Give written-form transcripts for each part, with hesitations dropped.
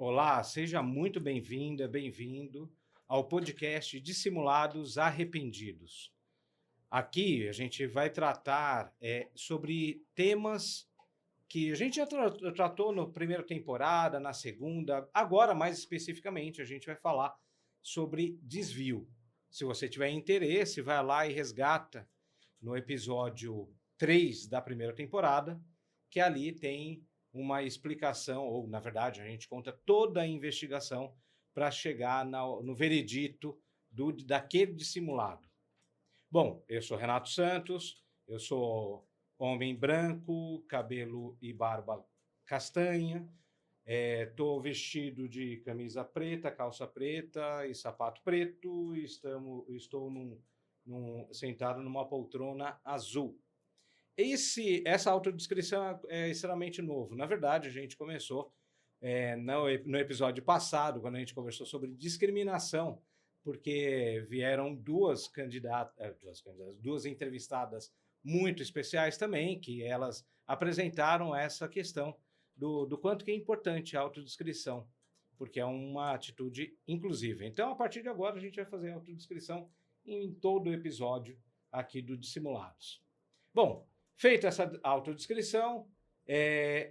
Olá, seja muito bem-vinda, bem-vindo ao podcast Dissimulados Arrependidos. Aqui a gente vai tratar sobre temas que a gente já tratou na primeira temporada, na segunda. Agora, mais especificamente, a gente vai falar sobre desvio. Se você tiver interesse, vai lá e resgata no episódio 3 da primeira temporada, que ali tem uma explicação, ou na verdade a gente conta toda a investigação para chegar no veredito daquele dissimulado. Bom, eu sou Renato Santos, eu sou homem branco, cabelo e barba castanha, estou vestido de camisa preta, calça preta e sapato preto, estou sentado numa poltrona azul. Essa autodescrição é extremamente novo. Na verdade, a gente começou no episódio passado, quando a gente conversou sobre discriminação, porque vieram duas entrevistadas muito especiais também, que elas apresentaram essa questão do quanto que é importante a autodescrição, porque é uma atitude inclusiva. Então, a partir de agora, a gente vai fazer a autodescrição em todo o episódio aqui do Dissimulados. Bom, feita essa autodescrição,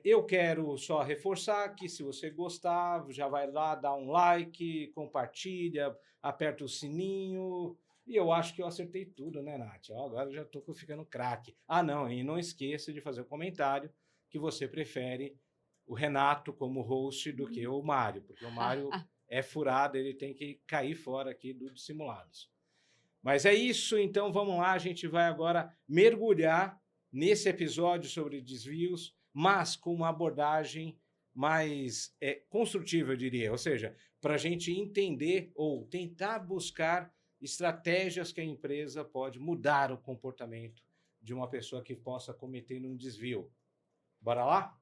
eu quero só reforçar que se você gostar, já vai lá, dá um like, compartilha, aperta o sininho. E eu acho que eu acertei tudo, né, Nath? Agora eu já estou ficando craque. Não, e não esqueça de fazer o comentário que você prefere o Renato como host do que o Mário, porque o Mário é furado, ele tem que cair fora aqui do Dissimulados. Mas é isso, então vamos lá, a gente vai agora mergulhar nesse episódio sobre desvios, mas com uma abordagem mais construtiva, eu diria, ou seja, para a gente entender ou tentar buscar estratégias que a empresa pode mudar o comportamento de uma pessoa que possa cometer um desvio. Bora lá?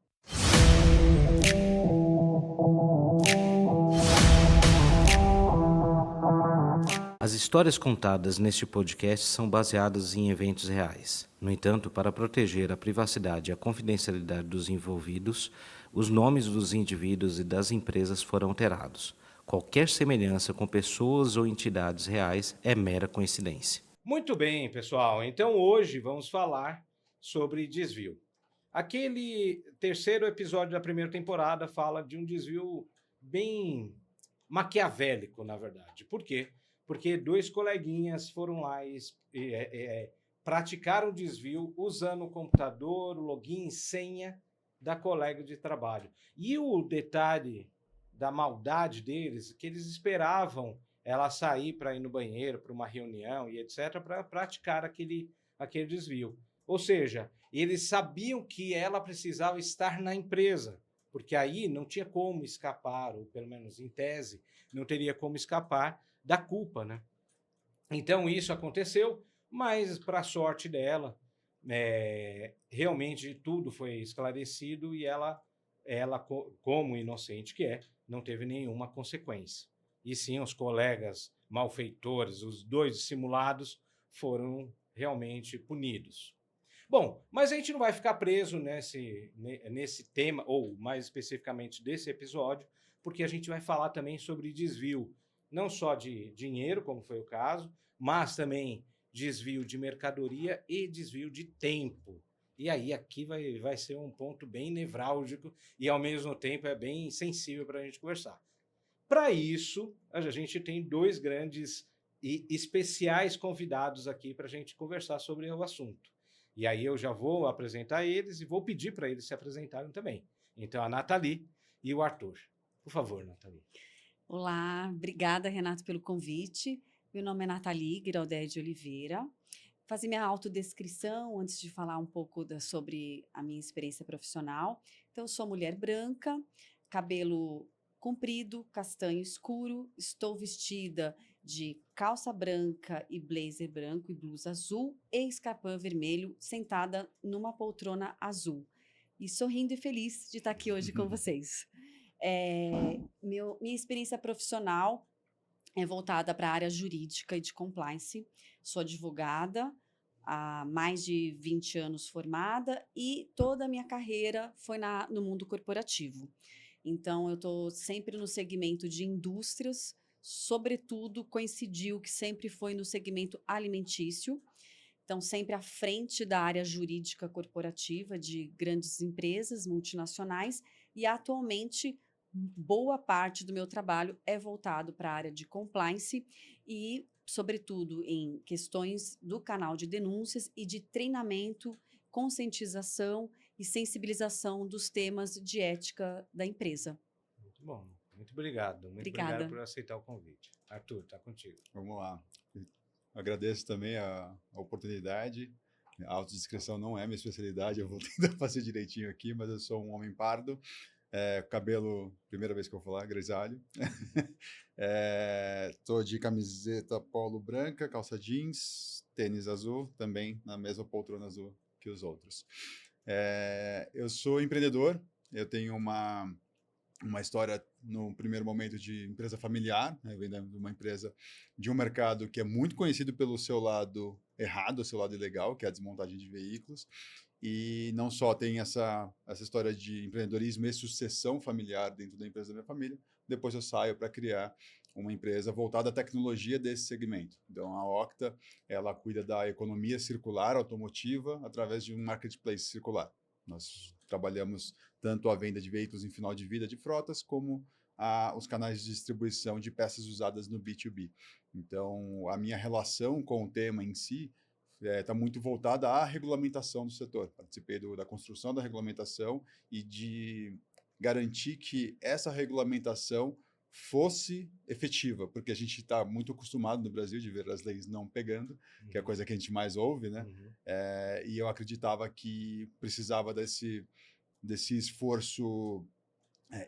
As histórias contadas neste podcast são baseadas em eventos reais. No entanto, para proteger a privacidade e a confidencialidade dos envolvidos, os nomes dos indivíduos e das empresas foram alterados. Qualquer semelhança com pessoas ou entidades reais é mera coincidência. Muito bem, pessoal. Então hoje vamos falar sobre desvio. Aquele terceiro episódio da primeira temporada fala de um desvio bem maquiavélico, na verdade. Por quê? Porque dois coleguinhas foram lá e praticaram o desvio usando o computador, o login e senha da colega de trabalho. E o detalhe da maldade deles, que eles esperavam ela sair para ir no banheiro, para uma reunião e etc., para praticar aquele desvio. Ou seja, eles sabiam que ela precisava estar na empresa, porque aí não tinha como escapar, ou pelo menos em tese, não teria como escapar da culpa, né? Então isso aconteceu, mas para a sorte dela, realmente tudo foi esclarecido e ela, como inocente que é, não teve nenhuma consequência. E sim, os colegas malfeitores, os dois dissimulados, foram realmente punidos. Bom, mas a gente não vai ficar preso nesse tema, ou mais especificamente desse episódio, porque a gente vai falar também sobre desvio, não só de dinheiro, como foi o caso, mas também desvio de mercadoria e desvio de tempo. E aí aqui vai ser um ponto bem nevrálgico e, ao mesmo tempo, é bem sensível para a gente conversar. Para isso, a gente tem dois grandes e especiais convidados aqui para a gente conversar sobre o assunto. E aí eu já vou apresentar eles e vou pedir para eles se apresentarem também. Então, a Nathalie e o Arthur. Por favor, Nathalie. Olá, obrigada, Renato, pelo convite. Meu nome é Nathalie Giraldé de Oliveira. Fazer minha autodescrição antes de falar um pouco sobre a minha experiência profissional. Então, eu sou mulher branca, cabelo comprido, castanho escuro, estou vestida de calça branca e blazer branco e blusa azul e escarpão vermelho, sentada numa poltrona azul. E sorrindo e feliz de estar aqui hoje com vocês. Minha experiência profissional é voltada para a área jurídica e de compliance. Sou advogada, há mais de 20 anos formada e toda a minha carreira foi no mundo corporativo. Então, eu estou sempre no segmento de indústrias, sobretudo coincidiu que sempre foi no segmento alimentício. Então, sempre à frente da área jurídica corporativa de grandes empresas multinacionais, e atualmente boa parte do meu trabalho é voltado para a área de compliance e, sobretudo, em questões do canal de denúncias e de treinamento, conscientização e sensibilização dos temas de ética da empresa. Muito bom. Muito obrigado. Muito obrigado Obrigada. por aceitar o convite. Arthur, está contigo. Vamos lá. Agradeço também a oportunidade. A autodescrição não é minha especialidade, eu vou tentar fazer direitinho aqui, mas eu sou um homem pardo, cabelo, primeira vez que eu vou falar, grisalho. Tô de camiseta polo branca, calça jeans, tênis azul, também na mesma poltrona azul que os outros. Eu sou empreendedor, eu tenho uma história, no primeiro momento, de empresa familiar, né? Vem de uma empresa de um mercado que é muito conhecido pelo seu lado errado, o seu lado ilegal, que é a desmontagem de veículos, e não só tem essa história de empreendedorismo e sucessão familiar dentro da empresa da minha família, depois eu saio para criar uma empresa voltada à tecnologia desse segmento. Então, a Octa, ela cuida da economia circular automotiva através de um marketplace circular. Nós trabalhamos tanto a venda de veículos em final de vida de frotas, como os canais de distribuição de peças usadas no B2B. Então, a minha relação com o tema em si está muito voltada à regulamentação do setor. Participei da construção da regulamentação e de garantir que essa regulamentação fosse efetiva, porque a gente está muito acostumado no Brasil de ver as leis não pegando, que é a coisa que a gente mais ouve, né? E eu acreditava que precisava desse esforço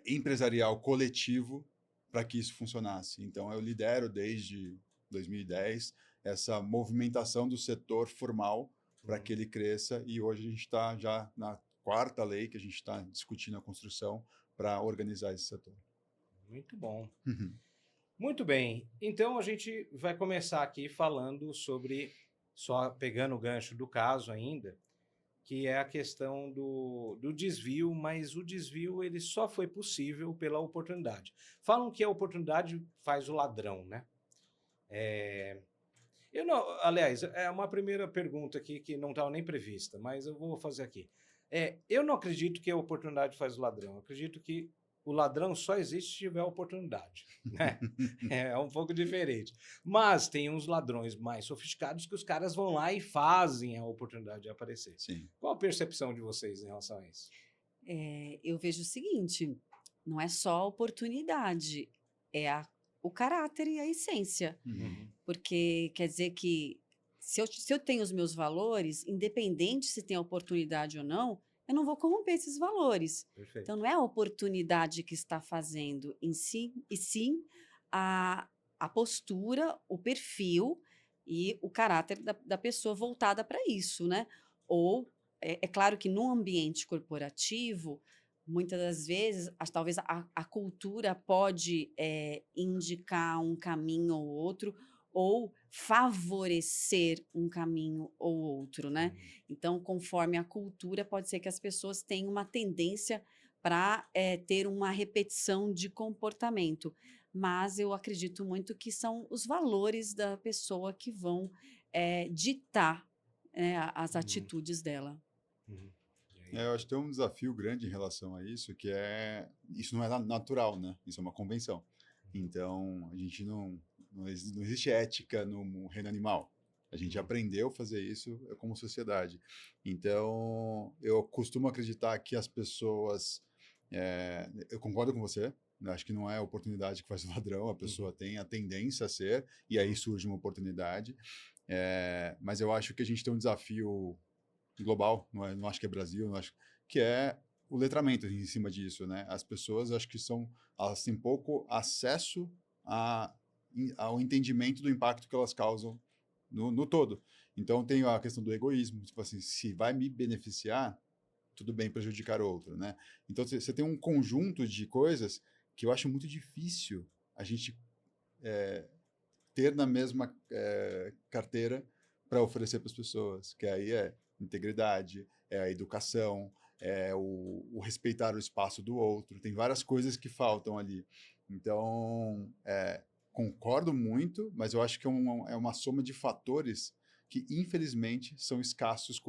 empresarial coletivo para que isso funcionasse. Então, eu lidero desde 2010 essa movimentação do setor formal para que ele cresça, e hoje a gente está já na 4ª lei que a gente está discutindo a construção para organizar esse setor. Muito bom. Muito bem. Então, a gente vai começar aqui falando sobre, só pegando o gancho do caso ainda, que é a questão do desvio, mas o desvio ele só foi possível pela oportunidade. Falam que a oportunidade faz o ladrão, né? Eu não, aliás, é uma primeira pergunta aqui que não estava nem prevista, mas eu vou fazer aqui. Eu não acredito que a oportunidade faz o ladrão. Eu acredito que o ladrão só existe se tiver oportunidade, né? É um pouco diferente. Mas tem uns ladrões mais sofisticados que os caras vão lá e fazem a oportunidade aparecer. Sim. Qual a percepção de vocês em relação a isso? Eu vejo o seguinte, não é só a oportunidade, é o caráter e a essência. Porque quer dizer que se eu tenho os meus valores, independente se tem oportunidade ou não, eu não vou corromper esses valores. Perfeito. Então, não é a oportunidade que está fazendo em si, e sim a postura, o perfil e o caráter da pessoa voltada para isso, né? Ou, é claro que no ambiente corporativo, muitas das vezes, talvez a cultura pode indicar um caminho ou outro, ou favorecer um caminho ou outro, né? Então, conforme a cultura, pode ser que as pessoas tenham uma tendência para ter uma repetição de comportamento. Mas eu acredito muito que são os valores da pessoa que vão ditar as atitudes dela. Eu acho que tem um desafio grande em relação a isso, que isso não é natural, né? Isso é uma convenção. Então, a gente não existe ética no reino animal. A gente aprendeu a fazer isso como sociedade. Então, eu costumo acreditar que as pessoas... eu concordo com você. Acho que não é a oportunidade que faz o ladrão. A pessoa tem a tendência a ser, e aí surge uma oportunidade. Mas eu acho que a gente tem um desafio global, não acho que é Brasil, não acho que é o letramento em cima disso, né? As pessoas, acho que elas têm pouco acesso ao entendimento do impacto que elas causam no todo. Então, tem a questão do egoísmo, tipo assim, se vai me beneficiar, tudo bem prejudicar o outro, né? Então, você tem um conjunto de coisas que eu acho muito difícil a gente ter na mesma carteira para oferecer para as pessoas, que aí é integridade, é a educação, o respeitar o espaço do outro, tem várias coisas que faltam ali. Então, concordo muito, mas eu acho que é uma soma de fatores que, infelizmente, são escassos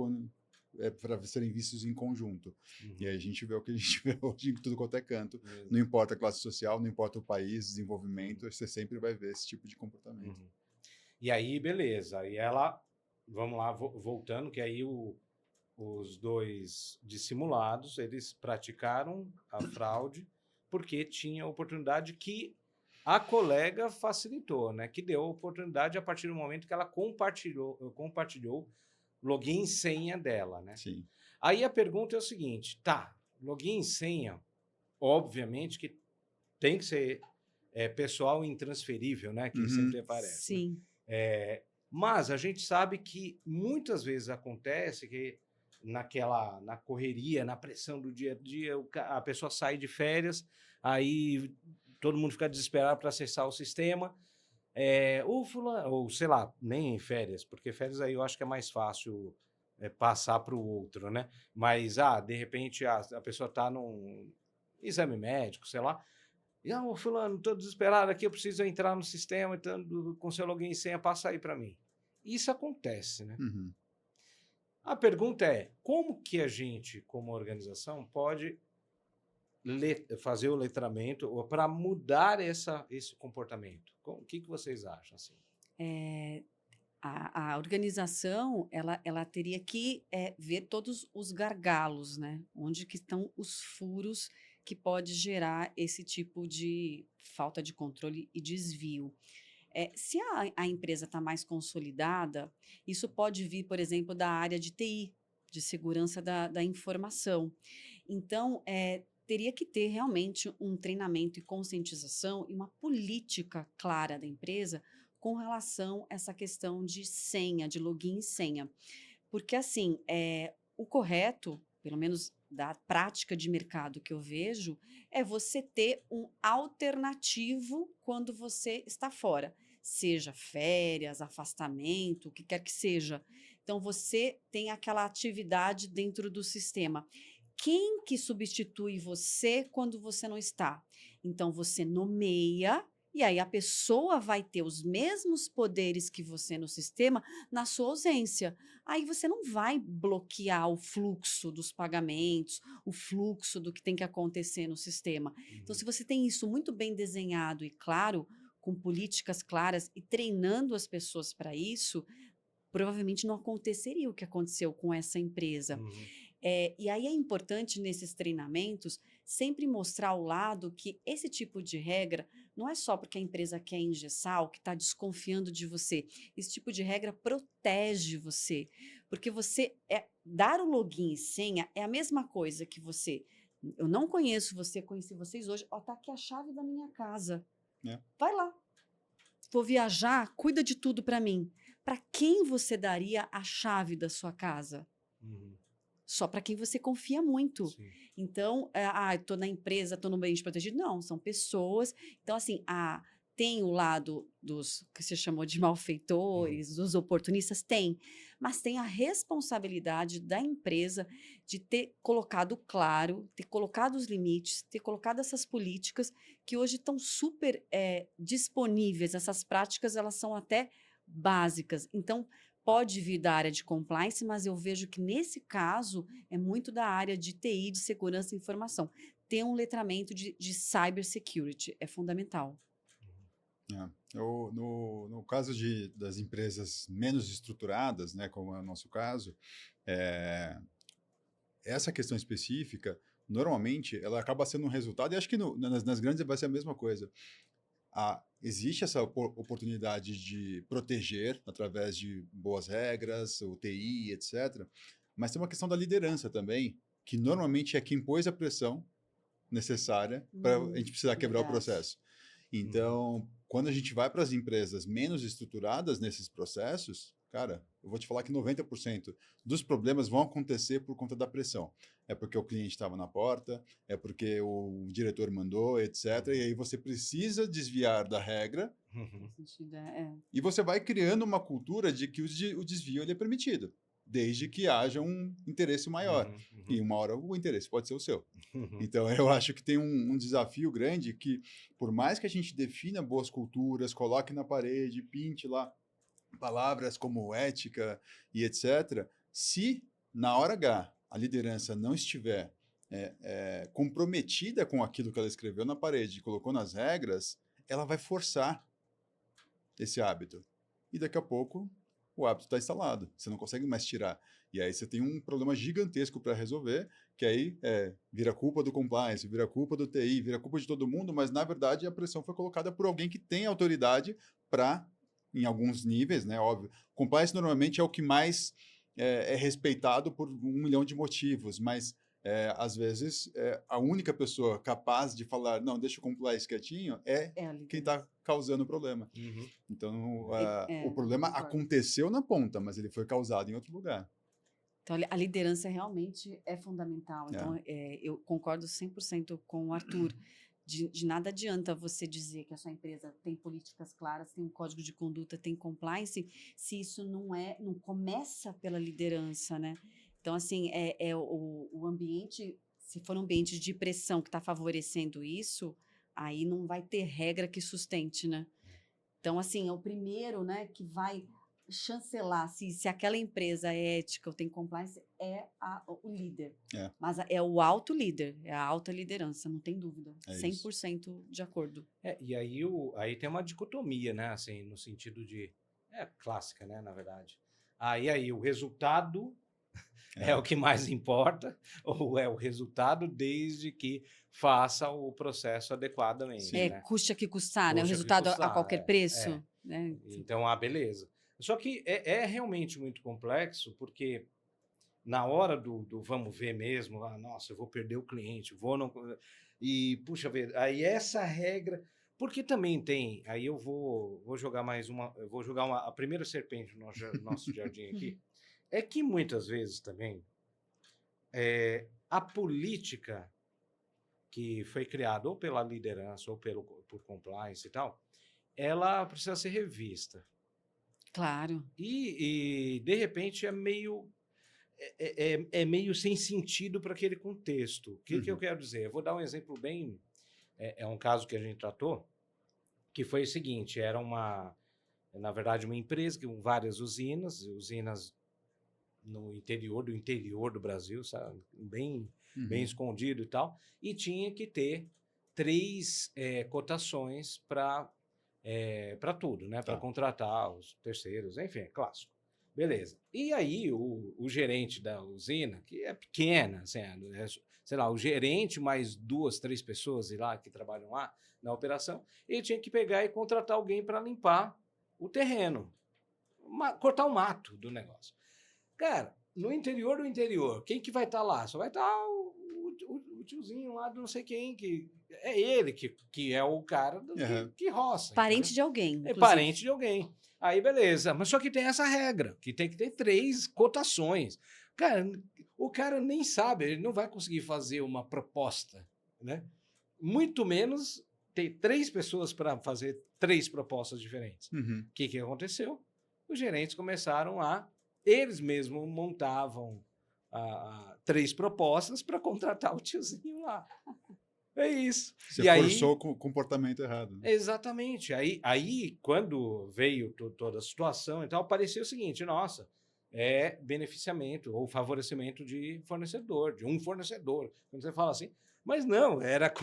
para serem vistos em conjunto. E aí a gente vê o que a gente vê hoje em tudo quanto é canto. Não importa a classe social, não importa o país, desenvolvimento, você sempre vai ver esse tipo de comportamento. E aí, beleza. E ela, vamos lá, voltando, que aí os dois dissimulados, eles praticaram a fraude porque tinha oportunidade que a colega facilitou, né? Que deu a oportunidade a partir do momento que ela compartilhou login e senha dela, né? Sim. Aí a pergunta é o seguinte, tá, login e senha, obviamente que tem que ser pessoal intransferível, né? Que sempre aparece. Sim. Né? Mas a gente sabe que muitas vezes acontece que na correria, na pressão do dia a dia, a pessoa sai de férias, aí todo mundo fica desesperado para acessar o sistema, ou sei lá, nem em férias, porque férias aí eu acho que é mais fácil passar para o outro, né? Mas, de repente, a pessoa está num exame médico, sei lá, e, fulano, estou desesperado aqui, eu preciso entrar no sistema, então, com seu login e senha, passa aí para mim. Isso acontece, né? A pergunta é, como que a gente, como organização, pode fazer o letramento para mudar esse comportamento? O que vocês acham? Assim? A organização, ela teria que ver todos os gargalos, né? Onde que estão os furos que pode gerar esse tipo de falta de controle e desvio. Se a empresa está mais consolidada, isso pode vir, por exemplo, da área de TI, de segurança da informação. Então, teria que ter realmente um treinamento e conscientização e uma política clara da empresa com relação a essa questão de senha, de login e senha. Porque, assim, o correto, pelo menos da prática de mercado que eu vejo, é você ter um alternativo quando você está fora. Seja férias, afastamento, o que quer que seja. Então, você tem aquela atividade dentro do sistema. Quem que substitui você quando você não está? Então, você nomeia, e aí a pessoa vai ter os mesmos poderes que você no sistema na sua ausência. Aí você não vai bloquear o fluxo dos pagamentos, o fluxo do que tem que acontecer no sistema. Então, se você tem isso muito bem desenhado e claro, com políticas claras e treinando as pessoas para isso, provavelmente não aconteceria o que aconteceu com essa empresa. E aí é importante nesses treinamentos sempre mostrar ao lado que esse tipo de regra não é só porque a empresa quer engessar ou que está desconfiando de você. Esse tipo de regra protege você, porque você dar o login e senha é a mesma coisa que você. Eu não conheço você, conheci vocês hoje. Ó, tá aqui a chave da minha casa. Vai lá. Vou viajar, cuida de tudo para mim. Para quem você daria a chave da sua casa? Só para quem você confia muito. Sim. Então, estou na empresa, estou no ambiente protegido. Não, são pessoas. Então, assim, tem o lado dos que você chamou de malfeitores, dos oportunistas, tem. Mas tem a responsabilidade da empresa de ter colocado claro, ter colocado os limites, ter colocado essas políticas que hoje estão super disponíveis. Essas práticas, elas são até básicas. Então, pode vir da área de compliance, mas eu vejo que nesse caso é muito da área de TI, de segurança e informação. Ter um letramento de cybersecurity é fundamental. No caso das empresas menos estruturadas, né, como é o nosso caso, essa questão específica, normalmente, ela acaba sendo um resultado, e acho que nas grandes vai ser a mesma coisa. Existe essa oportunidade de proteger através de boas regras, UTI, etc. Mas tem uma questão da liderança também, que normalmente é quem pôs a pressão necessária para a gente precisar quebrar o processo. Então, quando a gente vai para as empresas menos estruturadas nesses processos, cara, eu vou te falar que 90% dos problemas vão acontecer por conta da pressão. É porque o cliente estava na porta, é porque o diretor mandou, etc. E aí você precisa desviar da regra e você vai criando uma cultura de que o desvio ele é permitido. desde que haja um interesse maior. E uma hora o interesse pode ser o seu. Uhum. Então, eu acho que tem um desafio grande que, por mais que a gente defina boas culturas, coloque na parede, pinte lá palavras como ética e etc., se na hora H a liderança não estiver comprometida com aquilo que ela escreveu na parede e colocou nas regras, ela vai forçar esse hábito. E daqui a pouco o hábito está instalado, você não consegue mais tirar. E aí você tem um problema gigantesco para resolver, que aí vira culpa do compliance, vira culpa do TI, vira culpa de todo mundo, mas na verdade a pressão foi colocada por alguém que tem autoridade para, em alguns níveis, né, óbvio. Compliance normalmente é o que mais é respeitado por 1 milhão de motivos, mas às vezes a única pessoa capaz de falar, não, deixa o compliance quietinho, quem está causando o problema. Uhum. Então, o problema concordo. aconteceu na ponta, mas ele foi causado em outro lugar. Então, a liderança realmente é fundamental. Então, eu concordo 100% com o Arthur. De nada adianta você dizer que a sua empresa tem políticas claras, tem um código de conduta, tem compliance, se isso não começa pela liderança, né? Então, assim, o ambiente, se for um ambiente de pressão que está favorecendo isso, aí não vai ter regra que sustente, né? Então, assim, é o primeiro, né, que vai chancelar se aquela empresa é ética ou tem compliance o líder. Mas é o alto líder, é a alta liderança, não tem dúvida. 100% de acordo. E aí tem uma dicotomia, né? Assim, no sentido de... clássica, né? Na verdade. Aí o resultado é o que mais importa, ou é o resultado desde que faça o processo adequadamente. Né? Custe que custar, né? O resultado a qualquer preço. Né? Então, beleza. Só que é realmente muito complexo, porque na hora do vamos ver mesmo, nossa, eu vou perder o cliente, e, puxa vida, aí essa regra... Porque também tem, aí eu vou jogar mais eu vou jogar a primeira serpente no nosso jardim aqui, é que muitas vezes também a política que foi criada ou pela liderança ou por compliance e tal, ela precisa ser revista. Claro. E de repente, é meio sem sentido para aquele contexto. O que eu quero dizer? Eu vou dar um exemplo bem... É um caso que a gente tratou, que foi o seguinte, era na verdade, uma empresa com várias usinas no interior do Brasil, sabe? Bem escondido e tal, e tinha que ter 3 cotações para tudo, né? Para contratar os terceiros, enfim, é clássico. Beleza. E aí o gerente da usina, que é pequena, assim, sei lá, o gerente mais 2, 3 pessoas lá que trabalham lá na operação, ele tinha que pegar e contratar alguém para limpar o terreno, cortar o mato do negócio. Cara, no interior do interior, quem que vai estar lá? Só vai estar o tiozinho lá do não sei quem, que é ele que é o cara que roça. Parente, entendeu? de alguém. Inclusive. Parente de alguém. Aí, beleza. Mas só que tem essa regra, que tem que ter 3 cotações. Cara, o cara nem sabe, ele não vai conseguir fazer uma proposta, né? Muito menos ter 3 pessoas para fazer 3 propostas diferentes. O que aconteceu? Os gerentes começaram eles mesmos montavam 3 propostas para contratar o tiozinho lá. É isso. Você forçou o comportamento errado. Né? Exatamente. Aí, quando veio toda a situação e tal, parecia o seguinte, nossa, é beneficiamento ou favorecimento de um fornecedor. Quando você fala assim, mas não, era...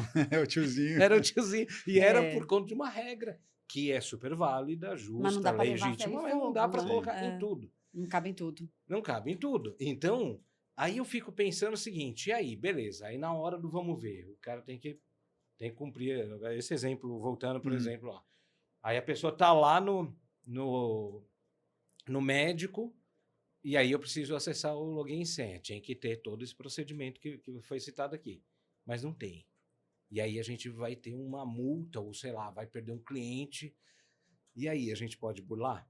o tiozinho. Era o tiozinho. E era por conta de uma regra que é super válida, justa, legítima, mas não dá para colocar em tudo. Não cabe em tudo. Não cabe em tudo. Então... Aí eu fico pensando o seguinte, e aí, beleza, aí na hora do vamos ver, o cara tem que cumprir, esse exemplo, voltando por exemplo, ó, aí a pessoa tá lá no médico, e aí eu preciso acessar o login e senha, tinha que ter todo esse procedimento que foi citado aqui, mas não tem. E aí a gente vai ter uma multa, ou sei lá, vai perder um cliente, e aí a gente pode burlar?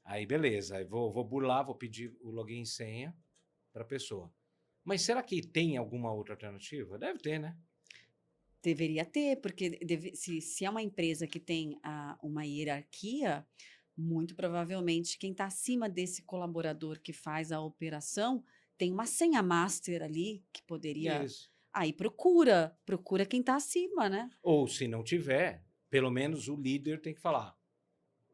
Aí beleza, aí vou burlar, vou pedir o login e senha, para a pessoa. Mas será que tem alguma outra alternativa? Deve ter, né? Deveria ter, porque se é uma empresa que tem uma hierarquia, muito provavelmente quem está acima desse colaborador que faz a operação tem uma senha master ali que poderia. Isso. Aí procura quem está acima, né? Ou se não tiver, pelo menos o líder tem que falar.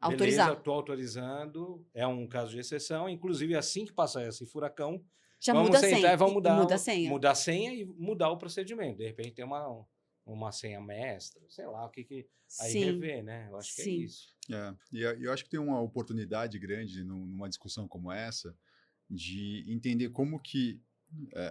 Beleza, Autorizar. estou autorizando, é um caso de exceção. Inclusive, assim que passar esse furacão, Já vamos muda a sentar senha. e vamos E muda a senha. mudar a senha e mudar o procedimento. De repente tem uma senha mestra, sei lá, o que aí Sim, rever, né? Eu acho que é sim. isso. E eu acho que tem uma oportunidade grande numa discussão como essa de entender como que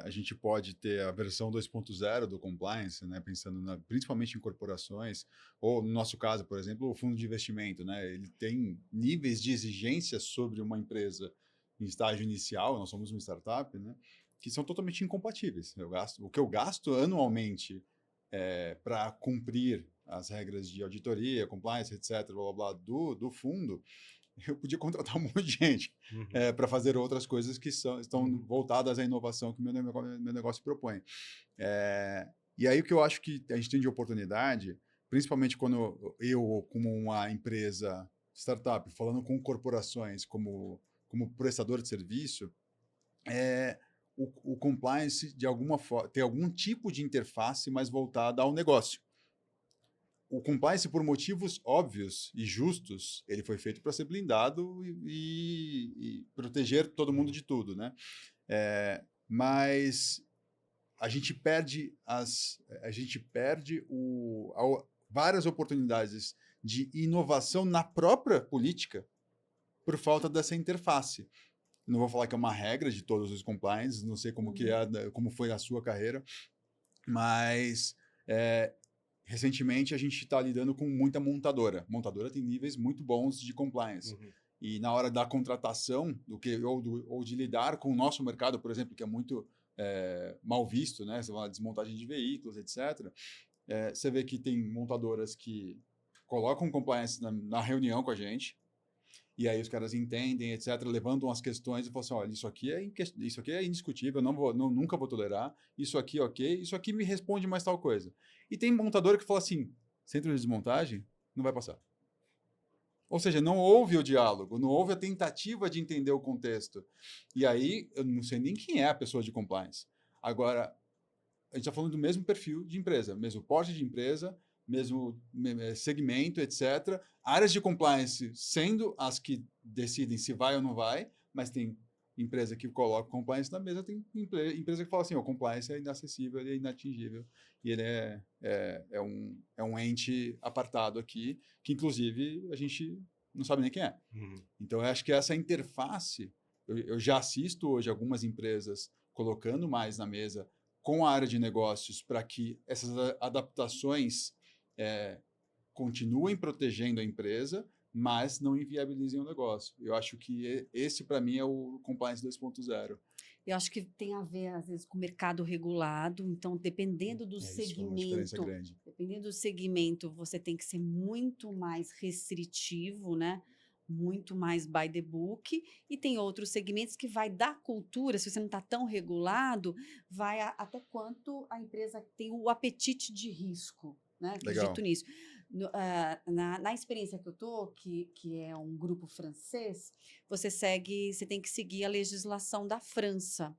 a gente pode ter a versão 2.0 do compliance, né, pensando principalmente em corporações, ou no nosso caso, por exemplo, o fundo de investimento, né, ele tem níveis de exigência sobre uma empresa em estágio inicial, nós somos uma startup, né, que são totalmente incompatíveis. O que eu gasto anualmente para cumprir as regras de auditoria, compliance, etc., blá, blá, blá, do fundo, eu podia contratar um monte de gente para fazer outras coisas que estão voltadas à inovação que o meu negócio propõe. E aí o que eu acho que a gente tem de oportunidade, principalmente quando eu, como uma empresa startup, falando com corporações como prestador de serviço, o compliance, de alguma forma, ter algum tipo de interface mais voltada ao negócio. O compliance, por motivos óbvios e justos, ele foi feito para ser blindado e proteger todo mundo de tudo, né? Mas a gente perde várias oportunidades de inovação na própria política por falta dessa interface. Não vou falar que é uma regra de todos os compliance, não sei como como foi a sua carreira, mas recentemente a gente está lidando com muita montadora. Montadora tem níveis muito bons de compliance. E na hora da contratação, ou de lidar com o nosso mercado, por exemplo, que é muito mal visto, né? Você fala desmontagem de veículos, etc. Você vê que tem montadoras que colocam compliance na reunião com a gente, e aí os caras entendem, etc., levantam as questões e falam assim, olha, isso aqui é indiscutível, nunca vou tolerar, isso aqui é ok, isso aqui me responde mais tal coisa. E tem montador que fala assim, centro de desmontagem não vai passar. Ou seja, não houve o diálogo, não houve a tentativa de entender o contexto. E aí, eu não sei nem quem é a pessoa de compliance. Agora, a gente está falando do mesmo perfil de empresa, mesmo porte de empresa, mesmo segmento, etc. Áreas de compliance sendo as que decidem se vai ou não vai, mas tem empresa que coloca compliance na mesa, tem empresa que fala assim, o compliance é inacessível, ele é inatingível, e ele é um ente apartado aqui, que inclusive a gente não sabe nem quem é. Então, eu acho que essa interface, eu já assisto hoje algumas empresas colocando mais na mesa com a área de negócios para que essas adaptações continuem protegendo a empresa, mas não inviabilizem o negócio. Eu acho que esse, para mim, é o Compliance 2.0. Eu acho que tem a ver, às vezes, com o mercado regulado. Então, dependendo do segmento, você tem que ser muito mais restritivo, né? Muito mais by the book, e tem outros segmentos que vai da cultura, se você não está tão regulado, vai até quanto a empresa tem o apetite de risco, né? Acredito nisso. Na experiência que eu estou, que é um grupo francês, você tem que seguir a legislação da França,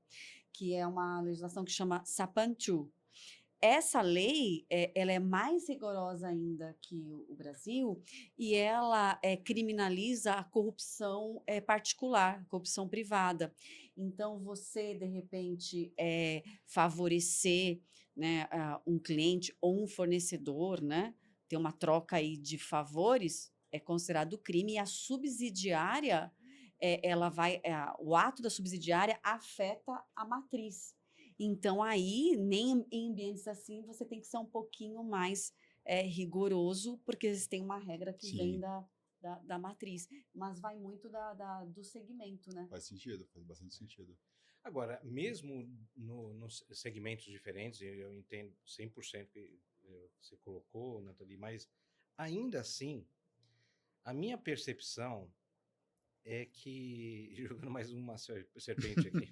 que é uma legislação que chama Sapin-2. Essa lei, ela é mais rigorosa ainda que o Brasil, e ela criminaliza a corrupção particular, corrupção privada. Então, você, de repente, favorecer, né, um cliente ou um fornecedor, né, ter uma troca aí de favores, é considerado crime, e a subsidiária, o ato da subsidiária afeta a matriz. Então, aí, nem em ambientes assim, você tem que ser um pouquinho mais rigoroso, porque eles têm uma regra que vem da matriz. Mas vai muito do segmento, né? Faz sentido, faz bastante sentido. Agora, mesmo nos segmentos diferentes, eu entendo 100% que você colocou, Nathalie, mas ainda assim, a minha percepção é que, jogando mais uma serpente aqui,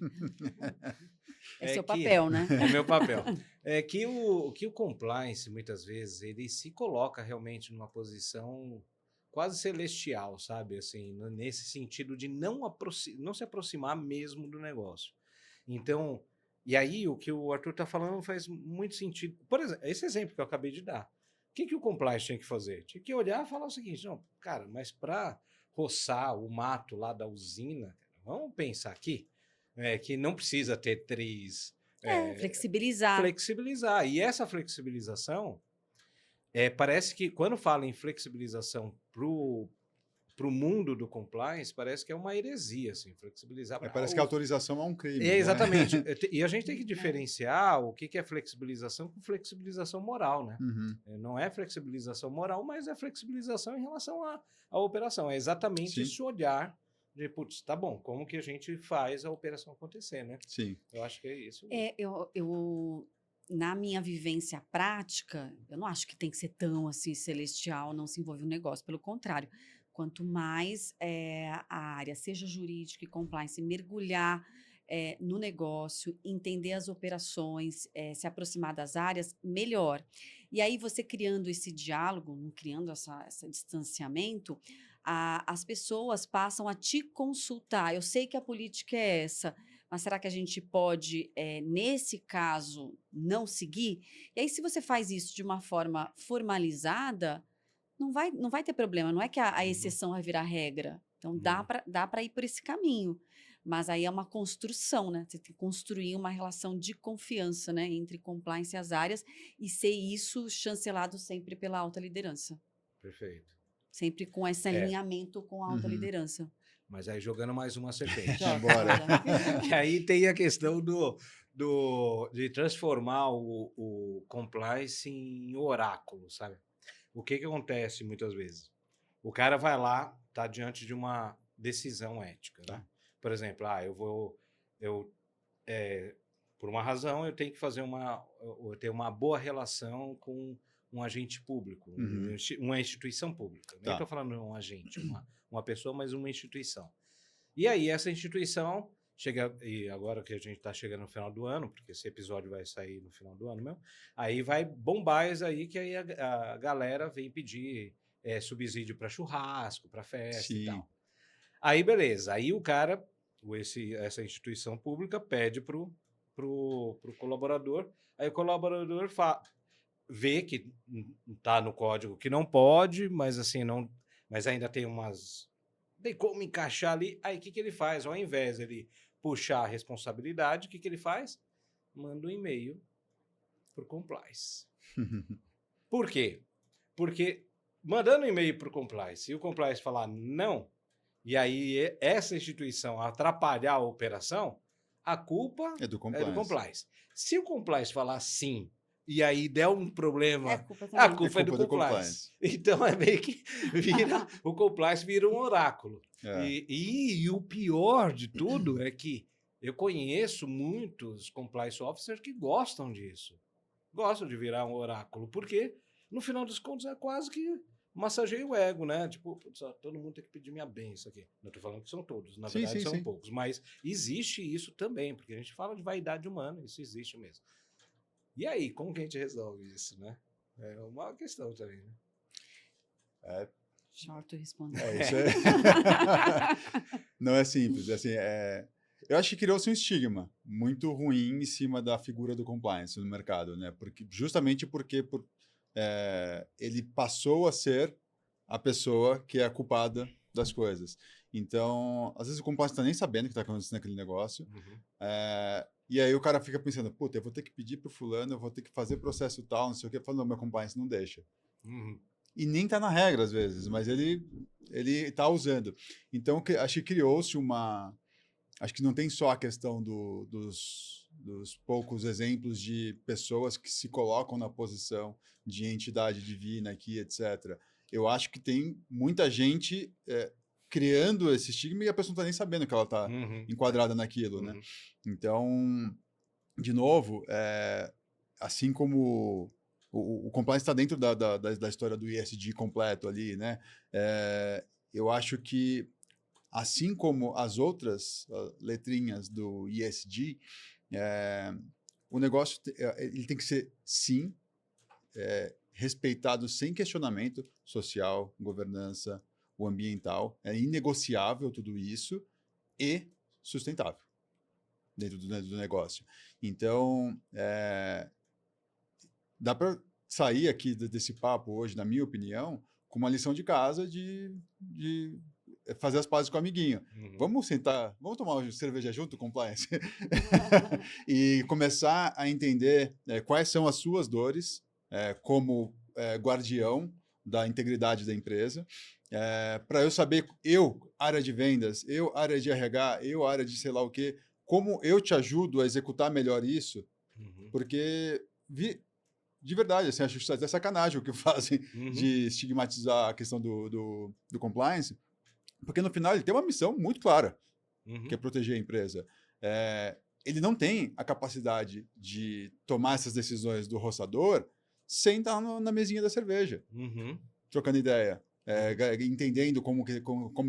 seu papel, né? É meu papel. É que o compliance, muitas vezes, ele se coloca realmente numa posição quase celestial, sabe? Assim, nesse sentido de não se aproximar mesmo do negócio. Então, e aí o que o Arthur está falando faz muito sentido. Por exemplo, esse exemplo que eu acabei de dar. O que o compliance tinha que fazer? Tinha que olhar e falar o seguinte, não, cara, mas para roçar o mato lá da usina, vamos pensar aqui, que não precisa ter 3... flexibilizar. Flexibilizar. E essa flexibilização, parece que quando fala em flexibilização para o mundo do compliance, parece que é uma heresia, assim, flexibilizar. Parece que a autorização é um crime. Né? Exatamente. E a gente tem que diferenciar o que é flexibilização com flexibilização moral, né? Uhum. Não é flexibilização moral, mas é flexibilização em relação à operação. É exatamente esse olhar de, putz, tá bom, como que a gente faz a operação acontecer, né? Sim. Eu acho que é isso. Eu na minha vivência prática, eu não acho que tem que ser tão assim celestial, não se envolver no negócio. Pelo contrário, quanto mais a área, seja jurídica e compliance, mergulhar no negócio, entender as operações, se aproximar das áreas, melhor. E aí você criando esse diálogo, criando esse distanciamento, as pessoas passam a te consultar. Eu sei que a política é essa, mas será que a gente pode, nesse caso, não seguir? E aí, se você faz isso de uma forma formalizada, não vai ter problema. Não é que a exceção vai virar regra. Então, dá para ir por esse caminho. Mas aí é uma construção, né? Você tem que construir uma relação de confiança, né, entre compliance e as áreas e ser isso chancelado sempre pela alta liderança. Perfeito. Sempre com esse alinhamento com a alta liderança. Mas aí jogando mais uma serpente. Bora. Que aí tem a questão de transformar o compliance em oráculo, sabe? O que acontece muitas vezes? O cara vai lá, tá diante de uma decisão ética, né? Por exemplo, por uma razão eu tenho que fazer eu tenho uma boa relação com um agente público, uma instituição pública. Nem estou falando um agente, uma pessoa, mas uma instituição. E aí essa instituição chega, e agora que a gente está chegando no final do ano, porque esse episódio vai sair no final do ano mesmo, aí vai bombar isso aí, que aí a galera vem pedir subsídio para churrasco, para festa e tal. Aí beleza, aí o cara, essa instituição pública pede pro colaborador, aí o colaborador vê que está no código que não pode, mas assim, mas ainda tem como encaixar ali. Aí o que ele faz? Ao invés de ele puxar a responsabilidade, o que ele faz? Manda um e-mail para o compliance. Por quê? Porque mandando um e-mail para o compliance, e o compliance falar não, e aí essa instituição atrapalhar a operação, a culpa é do compliance. Se o compliance falar sim, e aí der um problema, a culpa é do compliance. Então é meio que o compliance vira um oráculo. E o pior de tudo é que eu conheço muitos compliance officers que gostam disso. Gostam de virar um oráculo, porque no final dos contos é quase que massageia o ego, né? Tipo, putz, todo mundo tem que pedir minha benção aqui. Não estou falando que são todos, na verdade são poucos. Mas existe isso também, porque a gente fala de vaidade humana, isso existe mesmo. E aí, como que a gente resolve isso, né? É uma questão também, né? Short responder. Isso não é simples. Assim, eu acho que criou-se um estigma muito ruim em cima da figura do compliance no mercado, né? Justamente porque ele passou a ser a pessoa que é a culpada das coisas. Então, às vezes o compliance está nem sabendo o que está acontecendo naquele negócio. E aí o cara fica pensando, puta, eu vou ter que pedir pro fulano, eu vou ter que fazer processo tal, não sei o que. Falando, meu compliance não deixa. E nem tá na regra, às vezes, mas ele tá usando. Então, acho que criou-se uma... Acho que não tem só a questão dos poucos exemplos de pessoas que se colocam na posição de entidade divina aqui, etc. Eu acho que tem muita gente criando esse estigma e a pessoa não está nem sabendo que ela está enquadrada naquilo, né? Então, de novo, assim como o compliance está dentro da história do ESG completo ali, né? Eu acho que, assim como as outras letrinhas do ESG, o negócio ele tem que ser, sim, respeitado sem questionamento, social, governança, o ambiental, é inegociável tudo isso e sustentável dentro do negócio. Então, dá para sair aqui desse papo hoje, na minha opinião, com uma lição de casa de fazer as pazes com o amiguinho. Vamos sentar, vamos tomar uma cerveja junto, compliance? E começar a entender quais são as suas dores como guardião da integridade da empresa, para eu saber, área de vendas, área de RH, área de sei lá o quê, como eu te ajudo a executar melhor isso, porque de verdade, assim, acho até sacanagem o que fazem de estigmatizar a questão do compliance, porque no final ele tem uma missão muito clara, que é proteger a empresa. Ele não tem a capacidade de tomar essas decisões do roçador sem estar na mesinha da cerveja, trocando ideia. Entendendo como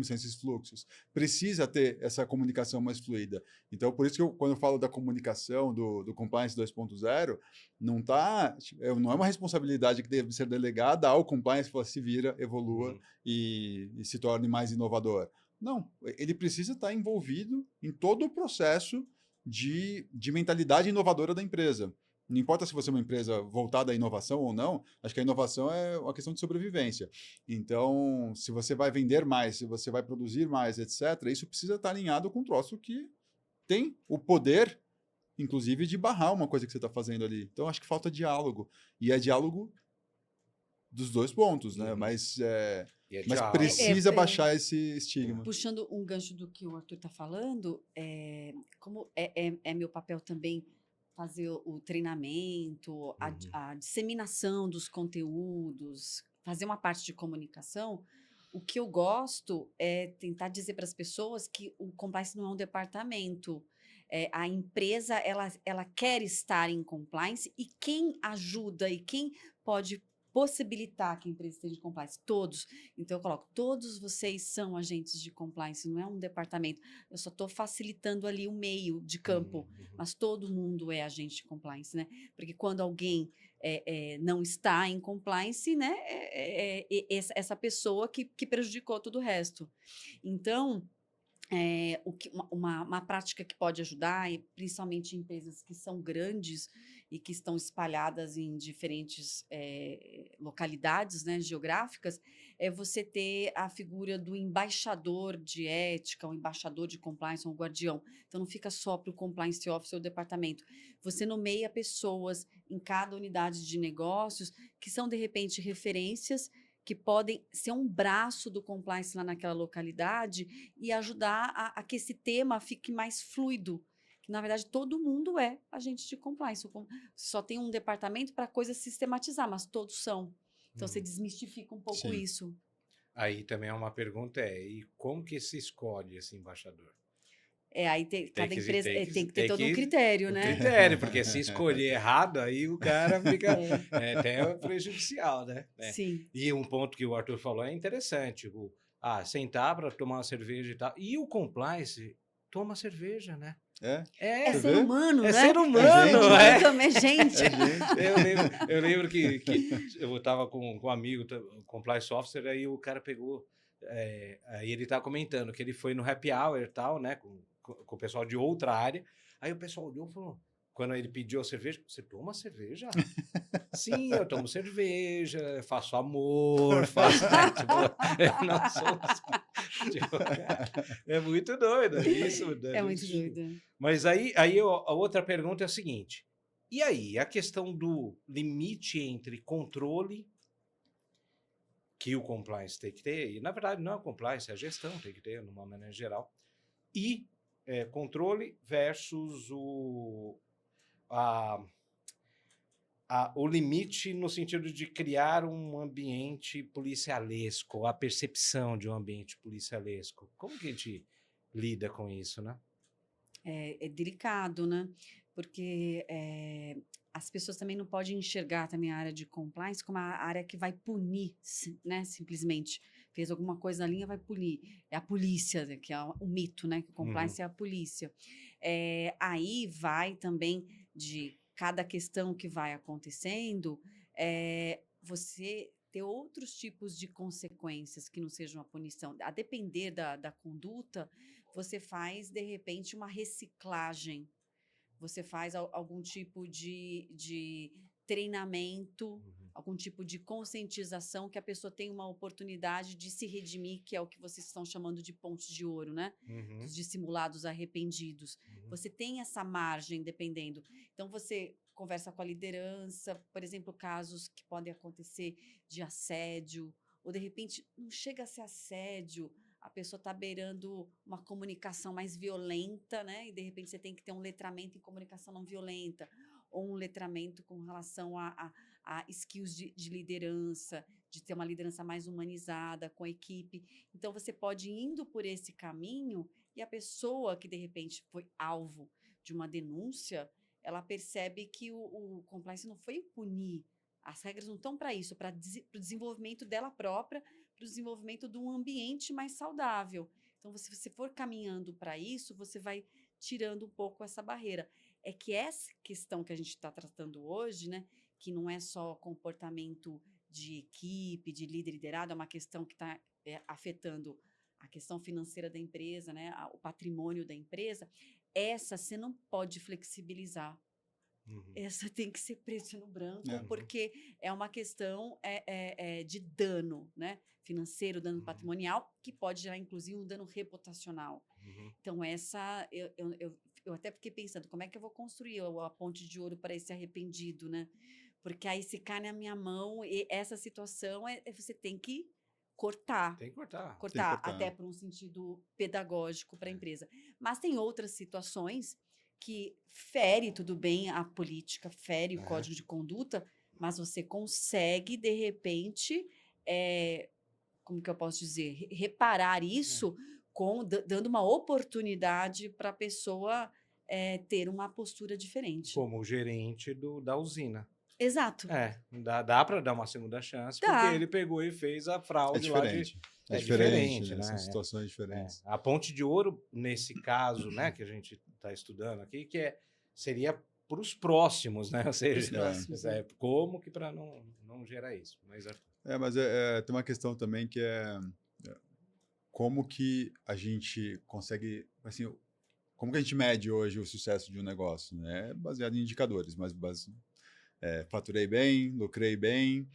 são esses fluxos. Precisa ter essa comunicação mais fluida. Então, por isso que quando eu falo da comunicação, do Compliance 2.0, não é uma responsabilidade que deve ser delegada ao Compliance, se vira, evolua e se torne mais inovador. Não, ele precisa estar envolvido em todo o processo de mentalidade inovadora da empresa. Não importa se você é uma empresa voltada à inovação ou não, acho que a inovação é uma questão de sobrevivência. Então, se você vai vender mais, se você vai produzir mais, etc., isso precisa estar alinhado com um troço que tem o poder, inclusive, de barrar uma coisa que você está fazendo ali. Então, acho que falta diálogo. E é diálogo dos dois pontos, né? Mas precisa baixar esse estigma. Puxando um gancho do que o Arthur está falando, como é meu papel também fazer o treinamento, a disseminação dos conteúdos, fazer uma parte de comunicação, o que eu gosto é tentar dizer para as pessoas que o compliance não é um departamento. A empresa, ela quer estar em compliance e quem ajuda e quem pode possibilitar que a empresa esteja em compliance? Todos. Então, eu coloco, todos vocês são agentes de compliance, não é um departamento. Eu só estou facilitando ali o meio de campo, mas todo mundo é agente de compliance, né? Porque quando alguém não está em compliance, né? Essa pessoa que prejudicou todo o resto. Então, uma prática que pode ajudar, principalmente em empresas que são grandes e que estão espalhadas em diferentes localidades, né, geográficas, é você ter a figura do embaixador de ética, o embaixador de compliance, ou o guardião. Então, não fica só para o compliance officer ou departamento. Você nomeia pessoas em cada unidade de negócios que são, de repente, referências que podem ser um braço do compliance lá naquela localidade e ajudar a que esse tema fique mais fluido. Que, na verdade, todo mundo é agente de compliance. Só tem um departamento para a coisa sistematizar, mas todos são. Então, você desmistifica um pouco isso. Aí também é uma pergunta, e como que se escolhe esse embaixador? Aí cada empresa tem que ter todo um critério, né? Critério, porque se escolher errado, aí o cara fica até prejudicial, né? Sim. E um ponto que o Arthur falou é interessante, sentar para tomar uma cerveja e tal. E o compliance toma cerveja, né? É ser humano, né? É ser humano, é gente. Eu lembro que eu estava com um amigo, compliance officer, aí o cara pegou, aí ele estava comentando que ele foi no happy hour e tal, né, com o pessoal de outra área, aí o pessoal olhou e falou, quando ele pediu a cerveja, você toma cerveja? Sim, eu tomo cerveja, faço amor, faço... não sou... é muito doido isso. É muito doido. Mas aí a outra pergunta é a seguinte, e aí, a questão do limite entre controle, que o compliance tem que ter, e na verdade não é o compliance, é a gestão tem que ter, numa maneira geral, e controle versus o limite no sentido de criar um ambiente policialesco, a percepção de um ambiente policialesco. Como que a gente lida com isso, né? É delicado, né? Porque as pessoas também não podem enxergar também a área de compliance como a área que vai punir, né? Simplesmente fez alguma coisa na linha, vai punir. É a polícia, que é o mito, né? Que o compliance é a polícia. Aí vai também de cada questão que vai acontecendo, você ter outros tipos de consequências que não sejam a punição. A depender da conduta, você faz, de repente, uma reciclagem. Você faz algum tipo de treinamento, algum tipo de conscientização que a pessoa tem uma oportunidade de se redimir, que é o que vocês estão chamando de ponte de ouro, né? Dos dissimulados arrependidos. Você tem essa margem, dependendo. Então, você conversa com a liderança, por exemplo, casos que podem acontecer de assédio, ou de repente não chega a ser assédio, a pessoa está beirando uma comunicação mais violenta, né? E de repente você tem que ter um letramento em comunicação não violenta, ou um letramento com relação a skills de liderança, de ter uma liderança mais humanizada com a equipe. Então você pode ir indo por esse caminho e a pessoa que de repente foi alvo de uma denúncia, ela percebe que o compliance não foi punir. As regras não estão para isso, para o desenvolvimento dela própria, para o desenvolvimento de um ambiente mais saudável. Então, se você for caminhando para isso, você vai tirando um pouco essa barreira. É que essa questão que a gente está tratando hoje, né, que não é só comportamento de equipe, de líder liderado, é uma questão que está afetando a questão financeira da empresa, né, o patrimônio da empresa, essa você não pode flexibilizar. Essa tem que ser preto no branco, porque é uma questão de dano, né? Financeiro, dano patrimonial, que pode gerar, inclusive, um dano reputacional. Então, eu até fiquei pensando, como é que eu vou construir a ponte de ouro para esse arrependido, né? Porque aí, se cai na minha mão, e essa situação, você tem que cortar. Tem que cortar. Cortar, até por um sentido pedagógico para a empresa. Mas tem outras situações que fere, tudo bem, a política, fere o código de conduta, mas você consegue, de repente, como que eu posso dizer, reparar isso dando uma oportunidade para a pessoa ter uma postura diferente. Como o gerente da usina. Exato. Dá para dar uma segunda chance, porque ele pegou e fez a fraude lá de... É diferente, né? São situações diferentes. A ponte de ouro, nesse caso, né, que a gente está estudando aqui, seria para os próximos, né? Ou seja, como que para não gerar isso. Mas tem uma questão também que é como que a gente consegue, assim, como que a gente mede hoje o sucesso de um negócio, né? É baseado em indicadores, mas faturei bem, lucrei bem,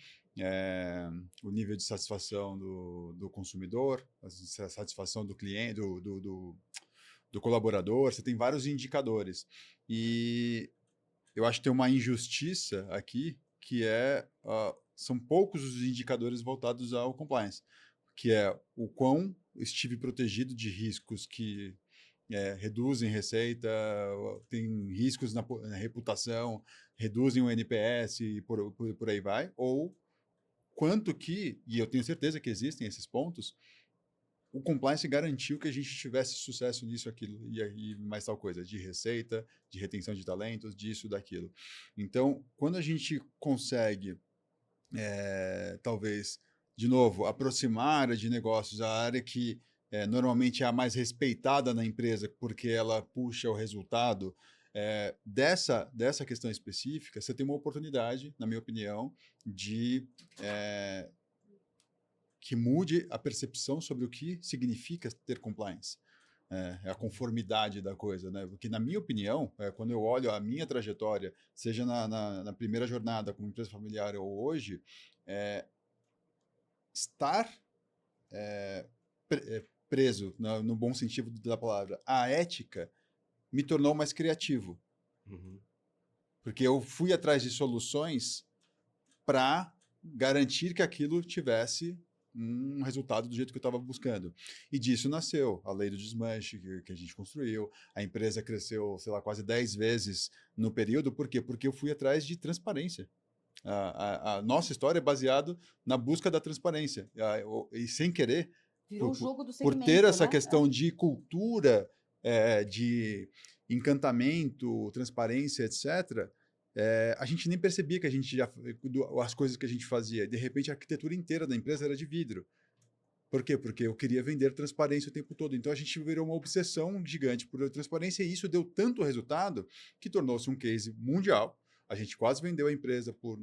o nível de satisfação do consumidor, a satisfação do cliente, do colaborador, você tem vários indicadores. E eu acho que tem uma injustiça aqui, que são poucos os indicadores voltados ao compliance, que é o quão estive protegido de riscos que reduzem receita, tem riscos na reputação, reduzem o NPS e por aí vai, ou quanto que, e eu tenho certeza que existem esses pontos, o compliance garantiu que a gente tivesse sucesso nisso, aquilo, e mais tal coisa, de receita, de retenção de talentos, disso, daquilo. Então, quando a gente consegue, talvez, de novo, aproximar a área de negócios, a área que normalmente é a mais respeitada na empresa, porque ela puxa o resultado, dessa questão específica, você tem uma oportunidade, na minha opinião, de que mude a percepção sobre o que significa ter compliance. A conformidade da coisa, né? Porque, na minha opinião, quando eu olho a minha trajetória, seja na primeira jornada como empresa familiar ou hoje, estar preso, no bom sentido da palavra, à ética, me tornou mais criativo. Porque eu fui atrás de soluções para garantir que aquilo tivesse um resultado do jeito que eu estava buscando. E disso nasceu a lei do desmanche que a gente construiu. A empresa cresceu, sei lá, quase 10 vezes no período. Por quê? Porque eu fui atrás de transparência. A nossa história é baseada na busca da transparência. E sem querer, virou o jogo do por ter essa questão de cultura, de encantamento, transparência, etc., a gente nem percebia que a gente as coisas que a gente fazia. De repente, a arquitetura inteira da empresa era de vidro. Por quê? Porque eu queria vender transparência o tempo todo. Então, a gente virou uma obsessão gigante por transparência, e isso deu tanto resultado que tornou-se um case mundial. A gente quase vendeu a empresa por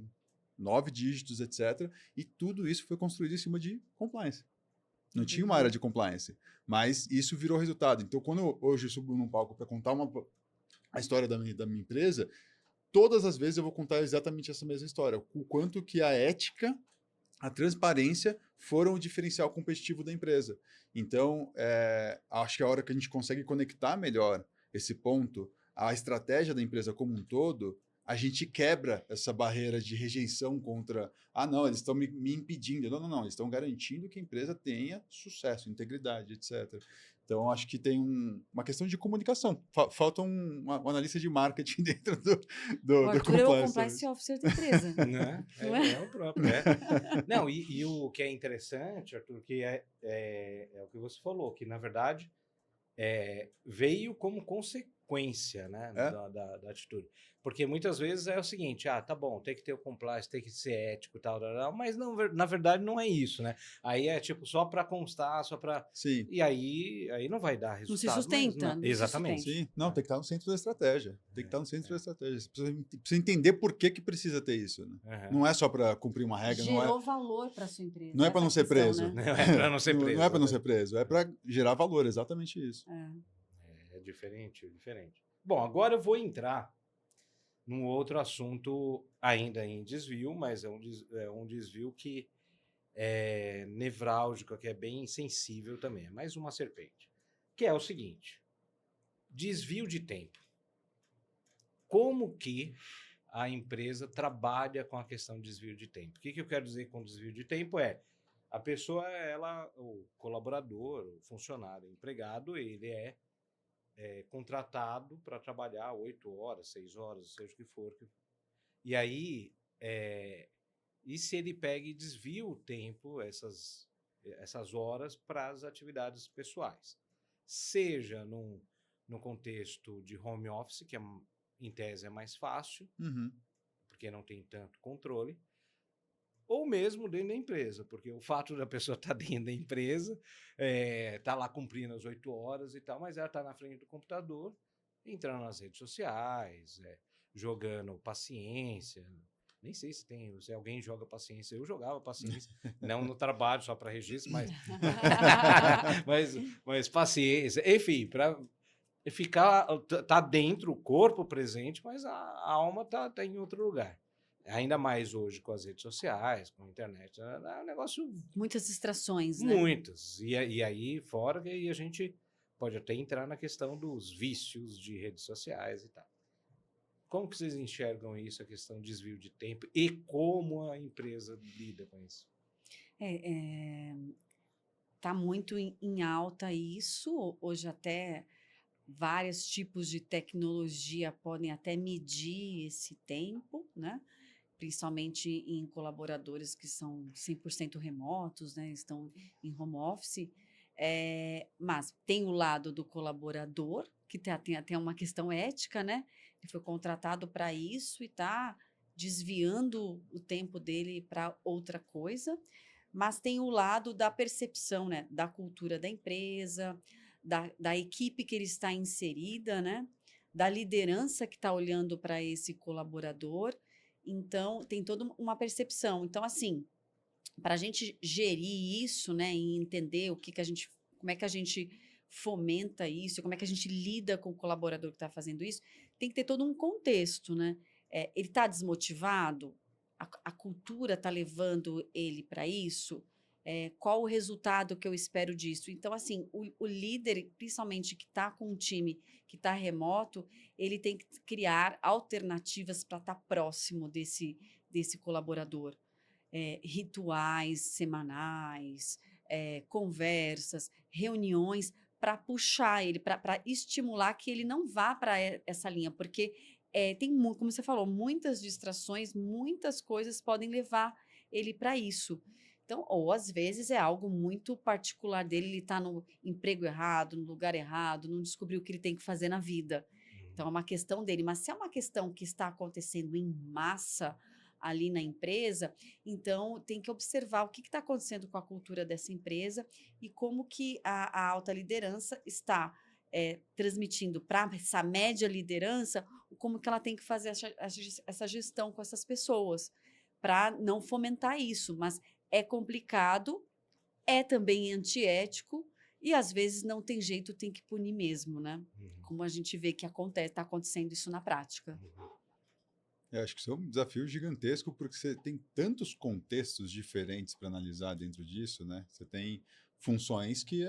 9 dígitos, etc. E tudo isso foi construído em cima de compliance. Não tinha uma área de compliance, mas isso virou resultado. Então, quando hoje eu subo num palco para contar a história da minha empresa, todas as vezes eu vou contar exatamente essa mesma história. O quanto que a ética, a transparência foram o diferencial competitivo da empresa. Então, acho que a hora que a gente consegue conectar melhor esse ponto, a estratégia da empresa como um todo, a gente quebra essa barreira de rejeição contra, não, eles estão me impedindo. Não, eles estão garantindo que a empresa tenha sucesso, integridade, etc. Então, acho que tem uma questão de comunicação. Falta um analista de marketing dentro do Arthur é o compliance. compliance officer da empresa. Né? Não é? É o próprio. Não, e o que é interessante, Arthur, que é o que você falou, que na verdade veio como consequência, né, da atitude. Porque muitas vezes é o seguinte, tá bom, tem que ter o compliance, tem que ser ético e tal, mas não, na verdade não é isso, né? Aí é tipo só para constar, só para... Sim. E aí não vai dar resultado. Não se sustenta. Não, exatamente. Sim, não, tem que estar no centro da estratégia. Tem que estar no centro da estratégia. Você precisa entender por que precisa ter isso. Né? Não é só para cumprir uma regra. Gerou valor para sua empresa. Não é para não ser preso. Né? Não é para não ser preso. Não é para não ser preso, é para gerar valor, exatamente isso. É diferente. Bom, agora eu vou entrar num outro assunto ainda em desvio, mas é um desvio que é nevrálgico, que é bem sensível também. É mais uma serpente. Que é o seguinte: desvio de tempo. Como que a empresa trabalha com a questão de desvio de tempo? O que eu quero dizer com desvio de tempo a pessoa, o colaborador, o funcionário, o empregado, ele é contratado para trabalhar 8 horas, 6 horas, seja o que for. E aí, e se ele pega e desvia o tempo, essas horas, para as atividades pessoais? Seja no contexto de home office, que em tese é mais fácil, porque não tem tanto controle, ou mesmo dentro da empresa, porque o fato da pessoa estar dentro da empresa, estar lá cumprindo as 8 horas e tal, mas ela está na frente do computador, entrando nas redes sociais, jogando paciência. Nem sei se alguém joga paciência. Eu jogava paciência, não no trabalho, só para registro, mas paciência. Enfim, para tá dentro, o corpo presente, mas a alma tá em outro lugar. Ainda mais hoje com as redes sociais, com a internet, é um negócio... Muitas distrações, né? Muitas. E aí, fora que a gente pode até entrar na questão dos vícios de redes sociais e tal. Como que vocês enxergam isso, a questão de desvio de tempo, e como a empresa lida com isso? Tá muito em alta isso. Hoje até vários tipos de tecnologia podem até medir esse tempo, né? Principalmente em colaboradores que são 100% remotos, né? Estão em home office. Mas tem o lado do colaborador, que tem até uma questão ética, né? Ele foi contratado para isso e está desviando o tempo dele para outra coisa. Mas tem o lado da percepção, né? Da cultura da empresa, da equipe que ele está inserida, né? Da liderança que está olhando para esse colaborador. Então, tem toda uma percepção. Então, assim, para a gente gerir isso, né, e entender como é que a gente fomenta isso, como é que a gente lida com o colaborador que está fazendo isso, tem que ter todo um contexto, né? Ele está desmotivado? A cultura está levando ele para isso? Qual o resultado que eu espero disso? Então, assim, o líder, principalmente que está com um time que está remoto, ele tem que criar alternativas para estar próximo desse colaborador. Rituais semanais, conversas, reuniões, para puxar ele, para estimular que ele não vá para essa linha, porque tem, como você falou, muitas distrações, muitas coisas podem levar ele para isso. Então, ou às vezes é algo muito particular dele, ele está no emprego errado, no lugar errado, não descobriu o que ele tem que fazer na vida. Então, é uma questão dele. Mas se é uma questão que está acontecendo em massa ali na empresa, então tem que observar o que está acontecendo com a cultura dessa empresa e como que a alta liderança está transmitindo para essa média liderança como que ela tem que fazer essa gestão com essas pessoas, para não fomentar isso, mas é complicado, é também antiético e às vezes não tem jeito, tem que punir mesmo, né? Como a gente vê que está acontecendo isso na prática. Eu acho que isso é um desafio gigantesco, porque você tem tantos contextos diferentes para analisar dentro disso, né? Você tem funções que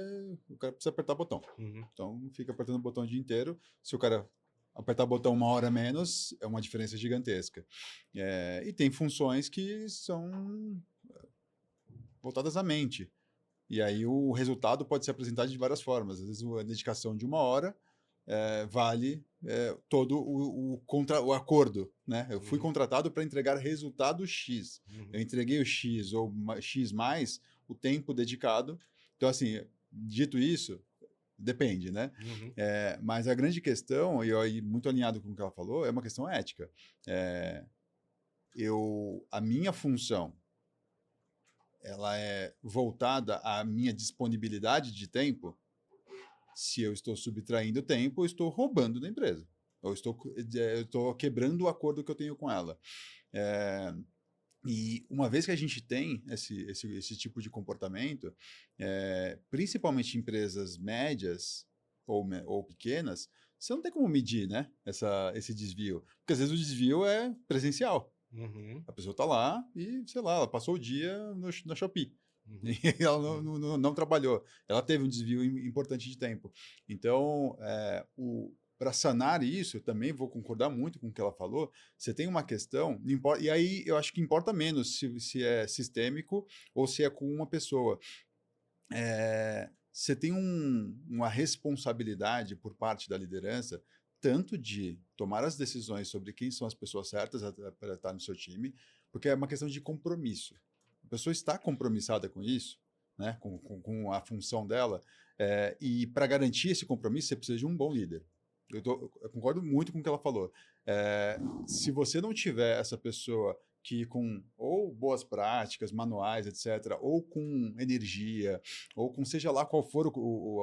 o cara precisa apertar botão. Então, fica apertando o botão o dia inteiro. Se o cara apertar o botão 1 hora menos, é uma diferença gigantesca. E tem funções que são voltadas à mente. E aí o resultado pode ser apresentado de várias formas. Às vezes a dedicação de 1 hora vale todo o acordo, né? Eu fui contratado para entregar resultado X. Eu entreguei o X ou X mais o tempo dedicado. Então, assim, dito isso, depende, né? Mas a grande questão, e aí muito alinhado com o que ela falou, é uma questão ética. A minha função, ela é voltada à minha disponibilidade de tempo. Se eu estou subtraindo tempo, eu estou roubando da empresa. Eu estou quebrando o acordo que eu tenho com ela. E uma vez que a gente tem esse tipo de comportamento, principalmente em empresas médias ou pequenas, você não tem como medir, né, esse desvio. Porque às vezes o desvio é presencial. A pessoa está lá e, sei lá, ela passou o dia na Shopee. E ela não trabalhou. Ela teve um desvio importante de tempo. Então, para sanar isso, eu também vou concordar muito com o que ela falou. Você tem uma questão, e aí eu acho que importa menos se é sistêmico ou se é com uma pessoa. Você tem uma responsabilidade por parte da liderança, tanto de tomar as decisões sobre quem são as pessoas certas para estar no seu time, porque é uma questão de compromisso. A pessoa está compromissada com isso, né, com a função dela, e para garantir esse compromisso, você precisa de um bom líder. Eu concordo muito com o que ela falou. Se você não tiver essa pessoa que com ou boas práticas, manuais, etc., ou com energia, ou com seja lá qual for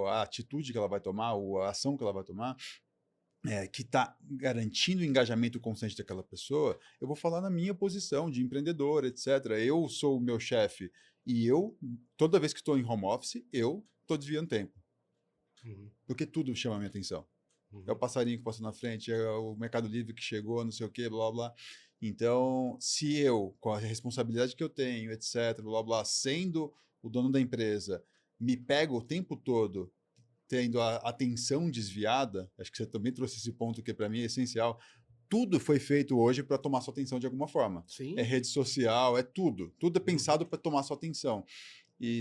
a atitude que ela vai tomar, ou a ação que ela vai tomar, que está garantindo o engajamento constante daquela pessoa, eu vou falar na minha posição de empreendedor, etc. Eu sou o meu chefe e toda vez que estou em home office, eu estou desviando tempo. Porque tudo chama a minha atenção. É o passarinho que passou na frente, é o Mercado Livre que chegou, não sei o quê, blá, blá. Então, se eu, com a responsabilidade que eu tenho, etc., blá, blá, sendo o dono da empresa, me pego o tempo todo tendo a atenção desviada, acho que você também trouxe esse ponto que para mim é essencial, tudo foi feito hoje para tomar sua atenção de alguma forma. Sim. É rede social, é tudo. Tudo é pensado para tomar sua atenção. E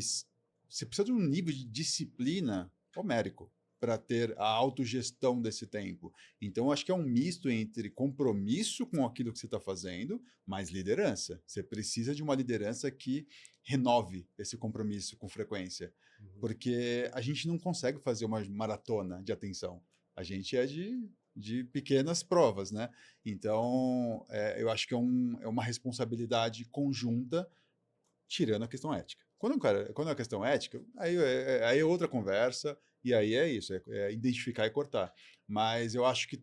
você precisa de um nível de disciplina homérico para ter a autogestão desse tempo. Então, acho que é um misto entre compromisso com aquilo que você está fazendo, mas liderança. Você precisa de uma liderança que renove esse compromisso com frequência. Porque a gente não consegue fazer uma maratona de atenção. A gente é de pequenas provas, né? Então, eu acho que é uma responsabilidade conjunta, tirando a questão ética. Quando é a questão ética, aí é outra conversa, e aí é isso, é identificar e cortar. Mas eu acho que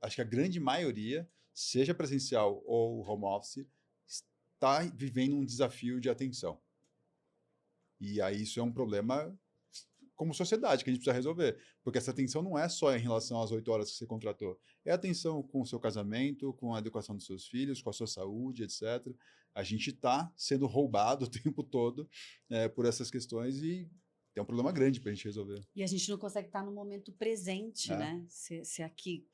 acho que a grande maioria, seja presencial ou home office, está vivendo um desafio de atenção. E aí isso é um problema como sociedade que a gente precisa resolver. Porque essa atenção não é só em relação às 8 horas que você contratou. É atenção com o seu casamento, com a educação dos seus filhos, com a sua saúde, etc. A gente está sendo roubado o tempo todo por essas questões e tem um problema grande para a gente resolver. E a gente não consegue estar no momento presente, né? Se aqui,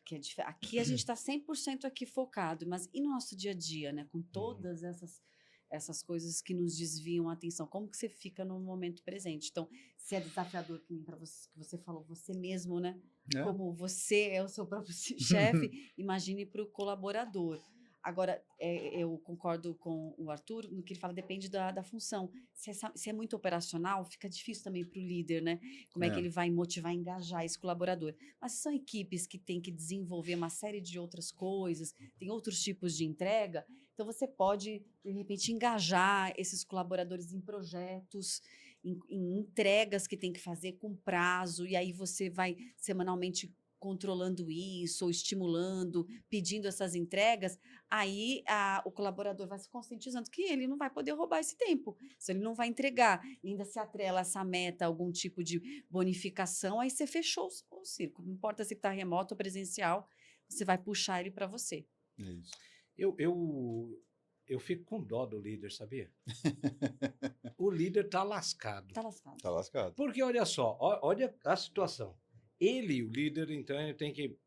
aqui a gente está 100% aqui focado, mas e no nosso dia a dia, né? Com todas essas coisas que nos desviam a atenção, como que você fica no momento presente? Então, se é desafiador, para você, que você falou, você mesmo, né? Como você é o seu próprio chefe, imagine para o colaborador. Agora, eu concordo com o Arthur no que ele fala, depende da função. Se é muito operacional, fica difícil também para o líder, né? Como é que ele vai motivar, engajar esse colaborador. Mas se são equipes que têm que desenvolver uma série de outras coisas, tem outros tipos de entrega, então você pode, de repente, engajar esses colaboradores em projetos, em entregas que tem que fazer com prazo, e aí você vai semanalmente controlando isso, ou estimulando, pedindo essas entregas, aí o colaborador vai se conscientizando que ele não vai poder roubar esse tempo. Se ele não vai entregar, e ainda se atrela essa meta, algum tipo de bonificação, aí você fechou o círculo. Não importa se está remoto ou presencial, você vai puxar ele para você. É isso. Eu fico com dó do líder, sabia? O líder tá lascado. Tá lascado. Tá lascado. Porque olha só, olha a situação. Ele, o líder, então, ele tem que...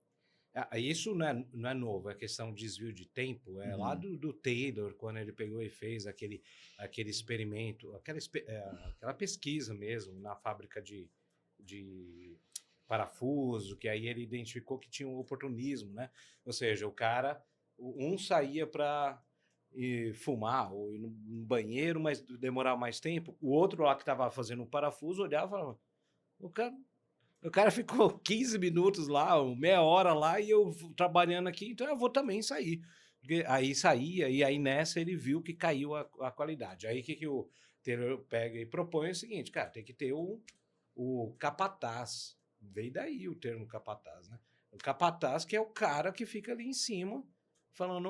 Isso não é novo, é questão de desvio de tempo. É lá do Taylor, quando ele pegou e fez aquele experimento, aquela pesquisa mesmo na fábrica de parafuso, que aí ele identificou que tinha um oportunismo, né? Ou seja, o cara, um saía para fumar ou ir no banheiro, mas demorar mais tempo. O outro lá que estava fazendo o parafuso olhava e falava, o cara ficou 15 minutos lá, meia hora lá, e eu trabalhando aqui, então eu vou também sair. Porque aí saía, e aí nessa ele viu que caiu a qualidade. Aí o que o Taylor pega e propõe é o seguinte, cara, tem que ter o capataz. Veio daí o termo capataz, né? O capataz que é o cara que fica ali em cima, falando,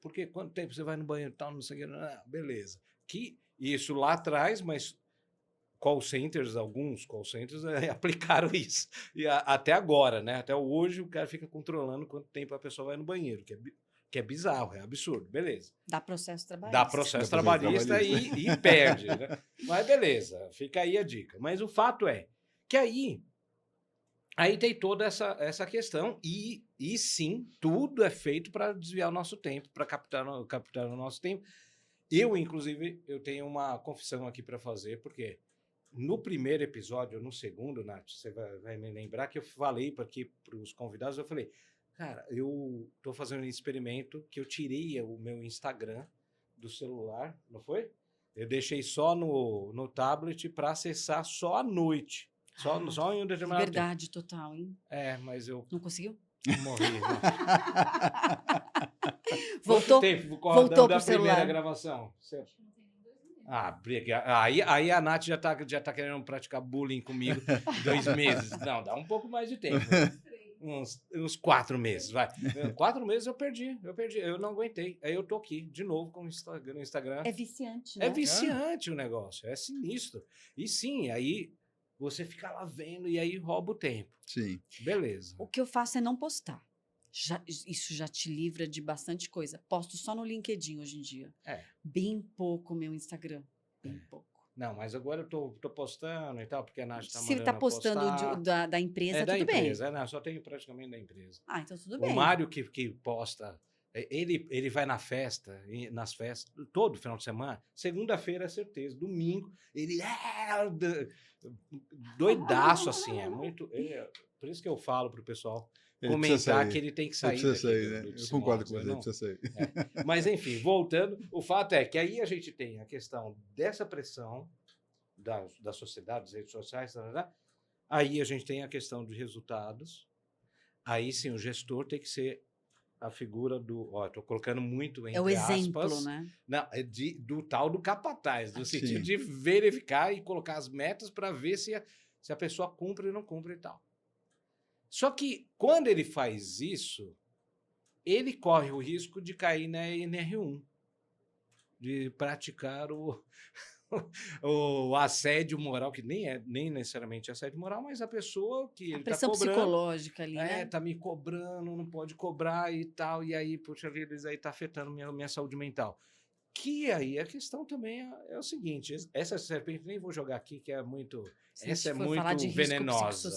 porque quanto tempo você vai no banheiro e tal, não sei o que, beleza. Que isso lá atrás, mas alguns call centers aplicaram isso. E até agora, né? Até hoje o cara fica controlando quanto tempo a pessoa vai no banheiro, que é bizarro, é absurdo, beleza. Dá processo trabalhista. Dá processo trabalhista e perde, né? Mas beleza, fica aí a dica. Mas o fato é que aí tem toda essa questão e sim, tudo é feito para desviar o nosso tempo, para captar o nosso tempo. Inclusive, eu tenho uma confissão aqui para fazer, porque no primeiro episódio, no segundo, Nath, você vai me lembrar que eu falei aqui para os convidados, eu falei, cara, eu estou fazendo um experimento que eu tirei o meu Instagram do celular, não foi? Eu deixei só no tablet para acessar só à noite. Só em um determinado Liberdade total, hein? Mas eu... Não conseguiu? Morri. Voltou da pro celular. Primeira gravação? Aí a Nath já tá querendo praticar bullying comigo 2 meses. Não, dá um pouco mais de tempo. Uns 4 meses, vai. 4 meses eu perdi, eu não aguentei. Aí eu tô aqui, de novo, com o Instagram. É viciante, né? É viciante o negócio, é sinistro. E sim, aí você fica lá vendo e aí rouba o tempo. Sim. Beleza. O que eu faço é não postar. Isso já te livra de bastante coisa. Posto só no LinkedIn hoje em dia. Bem pouco meu Instagram. Bem pouco. Não, mas agora eu tô postando e tal, porque a Nath tá mandando. Se ele tá postando da empresa, da tudo empresa, bem. só tenho praticamente da empresa. Então tudo bem. O Mário que posta, ele vai nas festas, todo final de semana, segunda-feira é certeza, domingo, ele doidaço assim, por isso que eu falo pro pessoal comentar que ele tem que sair. Ele precisa sair, né? Eu concordo com você, ele precisa sair. Mas, enfim, voltando, o fato é que aí a gente tem a questão dessa pressão da sociedade, das redes sociais, aí a gente tem a questão de resultados, aí sim o gestor tem que ser a figura estou colocando muito entre aspas. É o exemplo, né? Não, do tal do capataz, no sentido de verificar e colocar as metas para ver se a pessoa cumpre ou não cumpre e tal. Só que, quando ele faz isso, ele corre o risco de cair na NR1, de praticar o assédio moral, que nem necessariamente assédio moral, mas a pessoa que ele está cobrando... pressão psicológica ali, né? Tá me cobrando, não pode cobrar e tal, e aí, poxa vida, isso aí tá afetando minha saúde mental. Que aí a questão também é o seguinte, essa serpente, nem vou jogar aqui, que é muito... Essa é muito venenosa.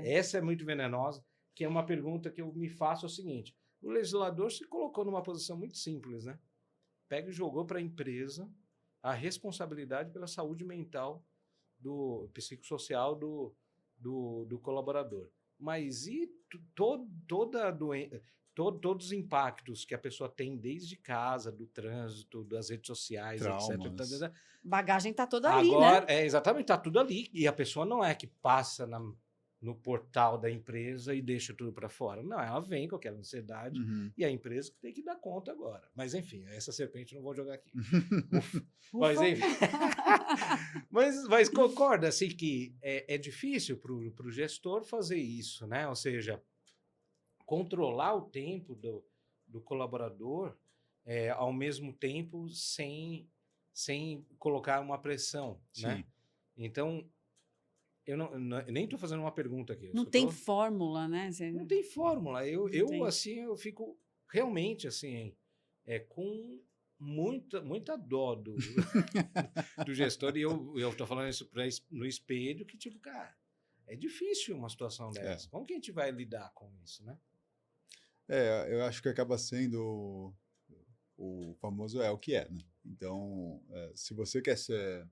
Essa é muito venenosa, que é uma pergunta que eu me faço o seguinte, o legislador se colocou numa posição muito simples, né? Pega e jogou para a empresa a responsabilidade pela saúde mental, psicossocial do colaborador. Mas e toda a doença... Todos os impactos que a pessoa tem desde casa, do trânsito, das redes sociais, etc. Bagagem está toda ali, né? Exatamente, está tudo ali. E a pessoa não é que passa no portal da empresa e deixa tudo para fora. Não, ela vem com aquela ansiedade Uhum. e a empresa que tem que dar conta agora. Mas, enfim, essa serpente eu não vou jogar aqui. Mas, Ufa. enfim. mas concorda, assim, que é difícil para o gestor fazer isso, né? Ou seja, controlar o tempo do colaborador ao mesmo tempo sem colocar uma pressão, né? Sim. Então, eu nem estou fazendo uma pergunta aqui. Não tem fórmula, né? Não tem fórmula. Eu tem. assim, eu fico realmente, assim, com muita dó do gestor. E eu estou falando isso no espelho, que, tipo, cara, é difícil uma situação dessa. Como que a gente vai lidar com isso, né? Eu acho que acaba sendo o famoso o que é, né? Então, se você quer ser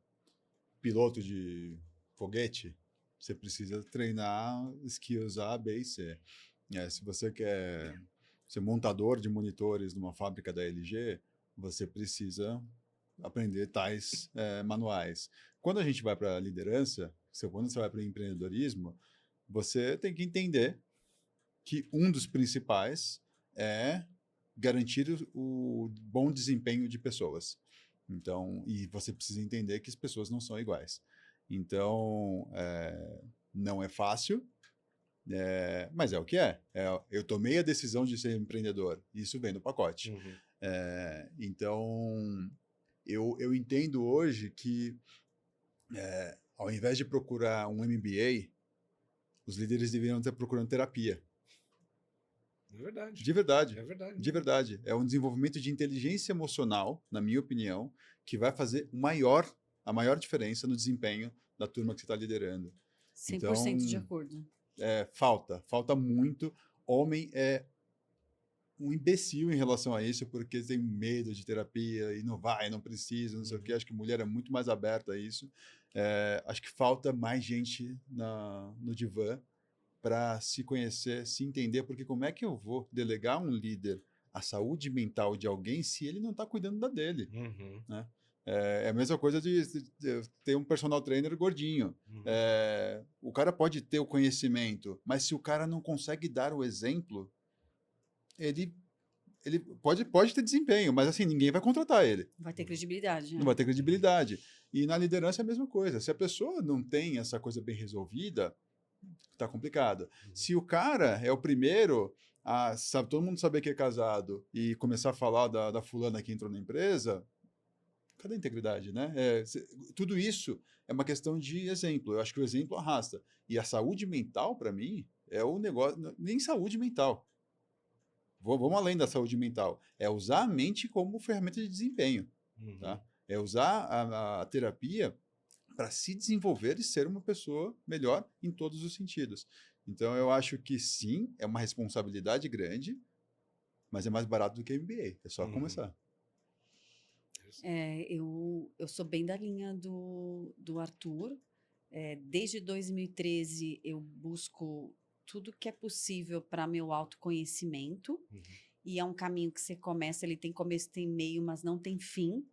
piloto de foguete, você precisa treinar skills A, B e C. Se você quer ser montador de monitores numa fábrica da LG, você precisa aprender tais manuais. Quando a gente vai para a liderança, quando você vai para o empreendedorismo, você tem que entender que um dos principais é garantir o bom desempenho de pessoas. Então, e você precisa entender que as pessoas não são iguais. Então, não é fácil, mas é o que é. Eu tomei a decisão de ser empreendedor. Isso vem no pacote. Uhum. Então, eu entendo hoje que, ao invés de procurar um MBA, os líderes deveriam estar procurando terapia. É verdade. De verdade. É verdade. De verdade. É um desenvolvimento de inteligência emocional, na minha opinião, que vai fazer a maior diferença no desempenho da turma que você está liderando. 100% de acordo. Falta muito. Homem é um imbecil em relação a isso, porque tem medo de terapia e não precisa, não sei o quê. Acho que mulher é muito mais aberta a isso. Acho que falta mais gente no divã para se conhecer, se entender, porque como é que eu vou delegar um líder a saúde mental de alguém se ele não está cuidando da dele? Uhum. Né? É a mesma coisa de ter um personal trainer gordinho. Uhum. O cara pode ter o conhecimento, mas se o cara não consegue dar o exemplo, ele pode ter desempenho, mas assim, ninguém vai contratar ele. Vai ter credibilidade. Não vai ter credibilidade. E na liderança é a mesma coisa. Se a pessoa não tem essa coisa bem resolvida, tá complicado. Se o cara é o primeiro a todo mundo saber que é casado e começar a falar da fulana que entrou na empresa, cadê a integridade, né? Tudo isso é uma questão de exemplo. Eu acho que o exemplo arrasta. E a saúde mental, para mim, é o negócio... Nem saúde mental. Vamos além da saúde mental. É usar a mente como ferramenta de desempenho. Uhum. Tá? É usar a terapia para se desenvolver e ser uma pessoa melhor em todos os sentidos. Então, eu acho que sim, é uma responsabilidade grande, mas é mais barato do que MBA. É só começar. Eu sou bem da linha do Arthur. Desde 2013, eu busco tudo que é possível para meu autoconhecimento. Uhum. E é um caminho que você começa, ele tem começo, tem meio, mas não tem fim.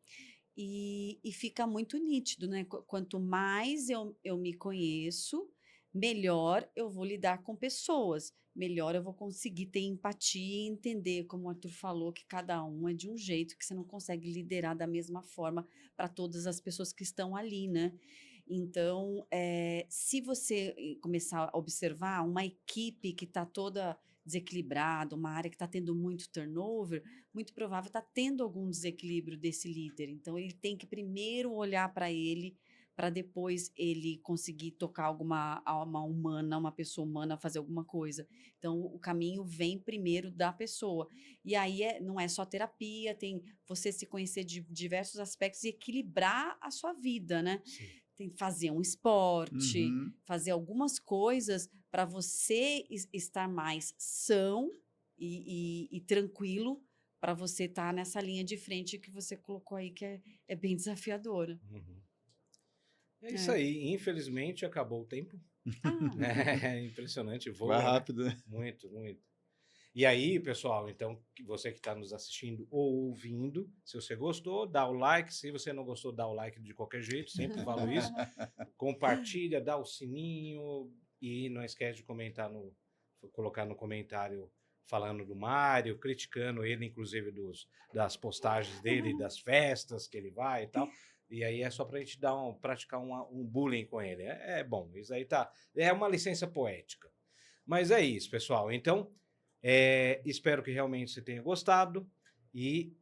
E fica muito nítido, né? Quanto mais eu me conheço, melhor eu vou lidar com pessoas, melhor eu vou conseguir ter empatia e entender, como o Arthur falou, que cada um é de um jeito, que você não consegue liderar da mesma forma para todas as pessoas que estão ali, né? Então, se você começar a observar uma equipe que está toda desequilibrada, uma área que está tendo muito turnover, muito provável está tendo algum desequilíbrio desse líder. Então, ele tem que primeiro olhar para ele, para depois ele conseguir tocar alguma alma humana, uma pessoa humana, fazer alguma coisa. Então, o caminho vem primeiro da pessoa. E aí não é só terapia, tem você se conhecer de diversos aspectos e equilibrar a sua vida, né? Sim. Tem que fazer um esporte, fazer algumas coisas para você estar mais são e tranquilo, para você estar nessa linha de frente que você colocou aí, que é bem desafiadora. Uhum. É isso aí. Infelizmente, acabou o tempo. Ah, É impressionante. Voa, Vai né? rápido, né? Muito, muito. E aí, pessoal, então, você que está nos assistindo ou ouvindo, se você gostou, dá o like. Se você não gostou, dá o like de qualquer jeito, sempre falo isso. Compartilha, dá o sininho, E não esquece de colocar no comentário falando do Mário, criticando ele, inclusive, das postagens dele, das festas que ele vai e tal. E aí é só para a gente praticar um bullying com ele. É bom, isso aí tá. É uma licença poética. Mas é isso, pessoal. Então, espero que realmente você tenha gostado. E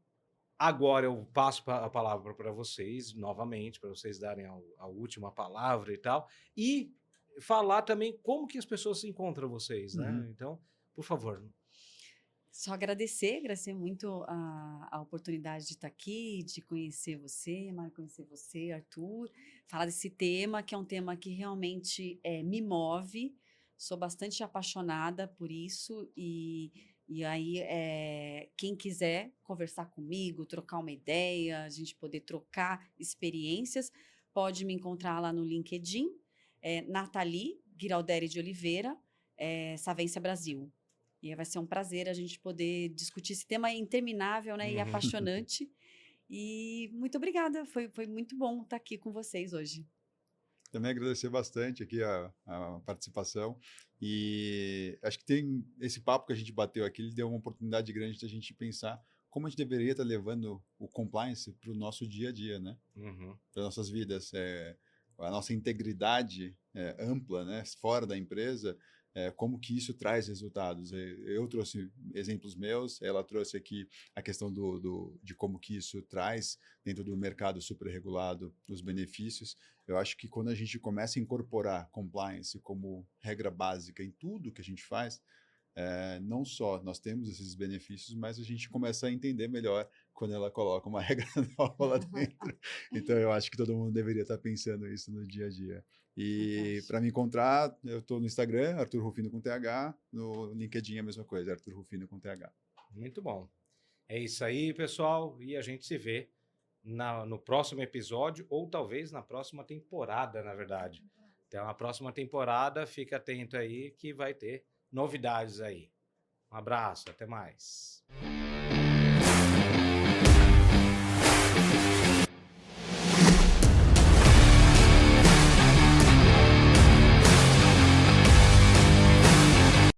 agora eu passo a palavra para vocês, novamente, para vocês darem a última palavra e tal. E falar também como que as pessoas encontram vocês, né? Uhum. Então, por favor. Só agradecer muito a oportunidade de estar aqui, de conhecer você, Mário, conhecer você, Arthur, falar desse tema, que é um tema que realmente me move, sou bastante apaixonada por isso e aí quem quiser conversar comigo, trocar uma ideia, a gente poder trocar experiências, pode me encontrar lá no LinkedIn, Nathalie Giralderi de Oliveira, Savência Brasil. E vai ser um prazer a gente poder discutir esse tema interminável, né, e apaixonante. E muito obrigada, foi muito bom estar aqui com vocês hoje. Também agradecer bastante aqui a participação e acho que tem esse papo que a gente bateu aqui, ele deu uma oportunidade grande de a gente pensar como a gente deveria estar levando o compliance para o nosso dia a dia, né? Para nossas vidas, a nossa integridade ampla, né? Fora da empresa, como que isso traz resultados. Eu trouxe exemplos meus, ela trouxe aqui a questão de como que isso traz dentro do mercado superregulado os benefícios. Eu acho que quando a gente começa a incorporar compliance como regra básica em tudo que a gente faz, não só nós temos esses benefícios, mas a gente começa a entender melhor quando ela coloca uma regra nova lá dentro. Então, eu acho que todo mundo deveria estar pensando isso no dia a dia. E para me encontrar, eu estou no Instagram, Arthur Rufino com TH, no LinkedIn a mesma coisa, Arthur Rufino com TH. Muito bom. É isso aí, pessoal, e a gente se vê no próximo episódio, ou talvez na próxima temporada, na verdade. Então, a próxima temporada, fica atento aí que vai ter novidades aí. Um abraço, até mais.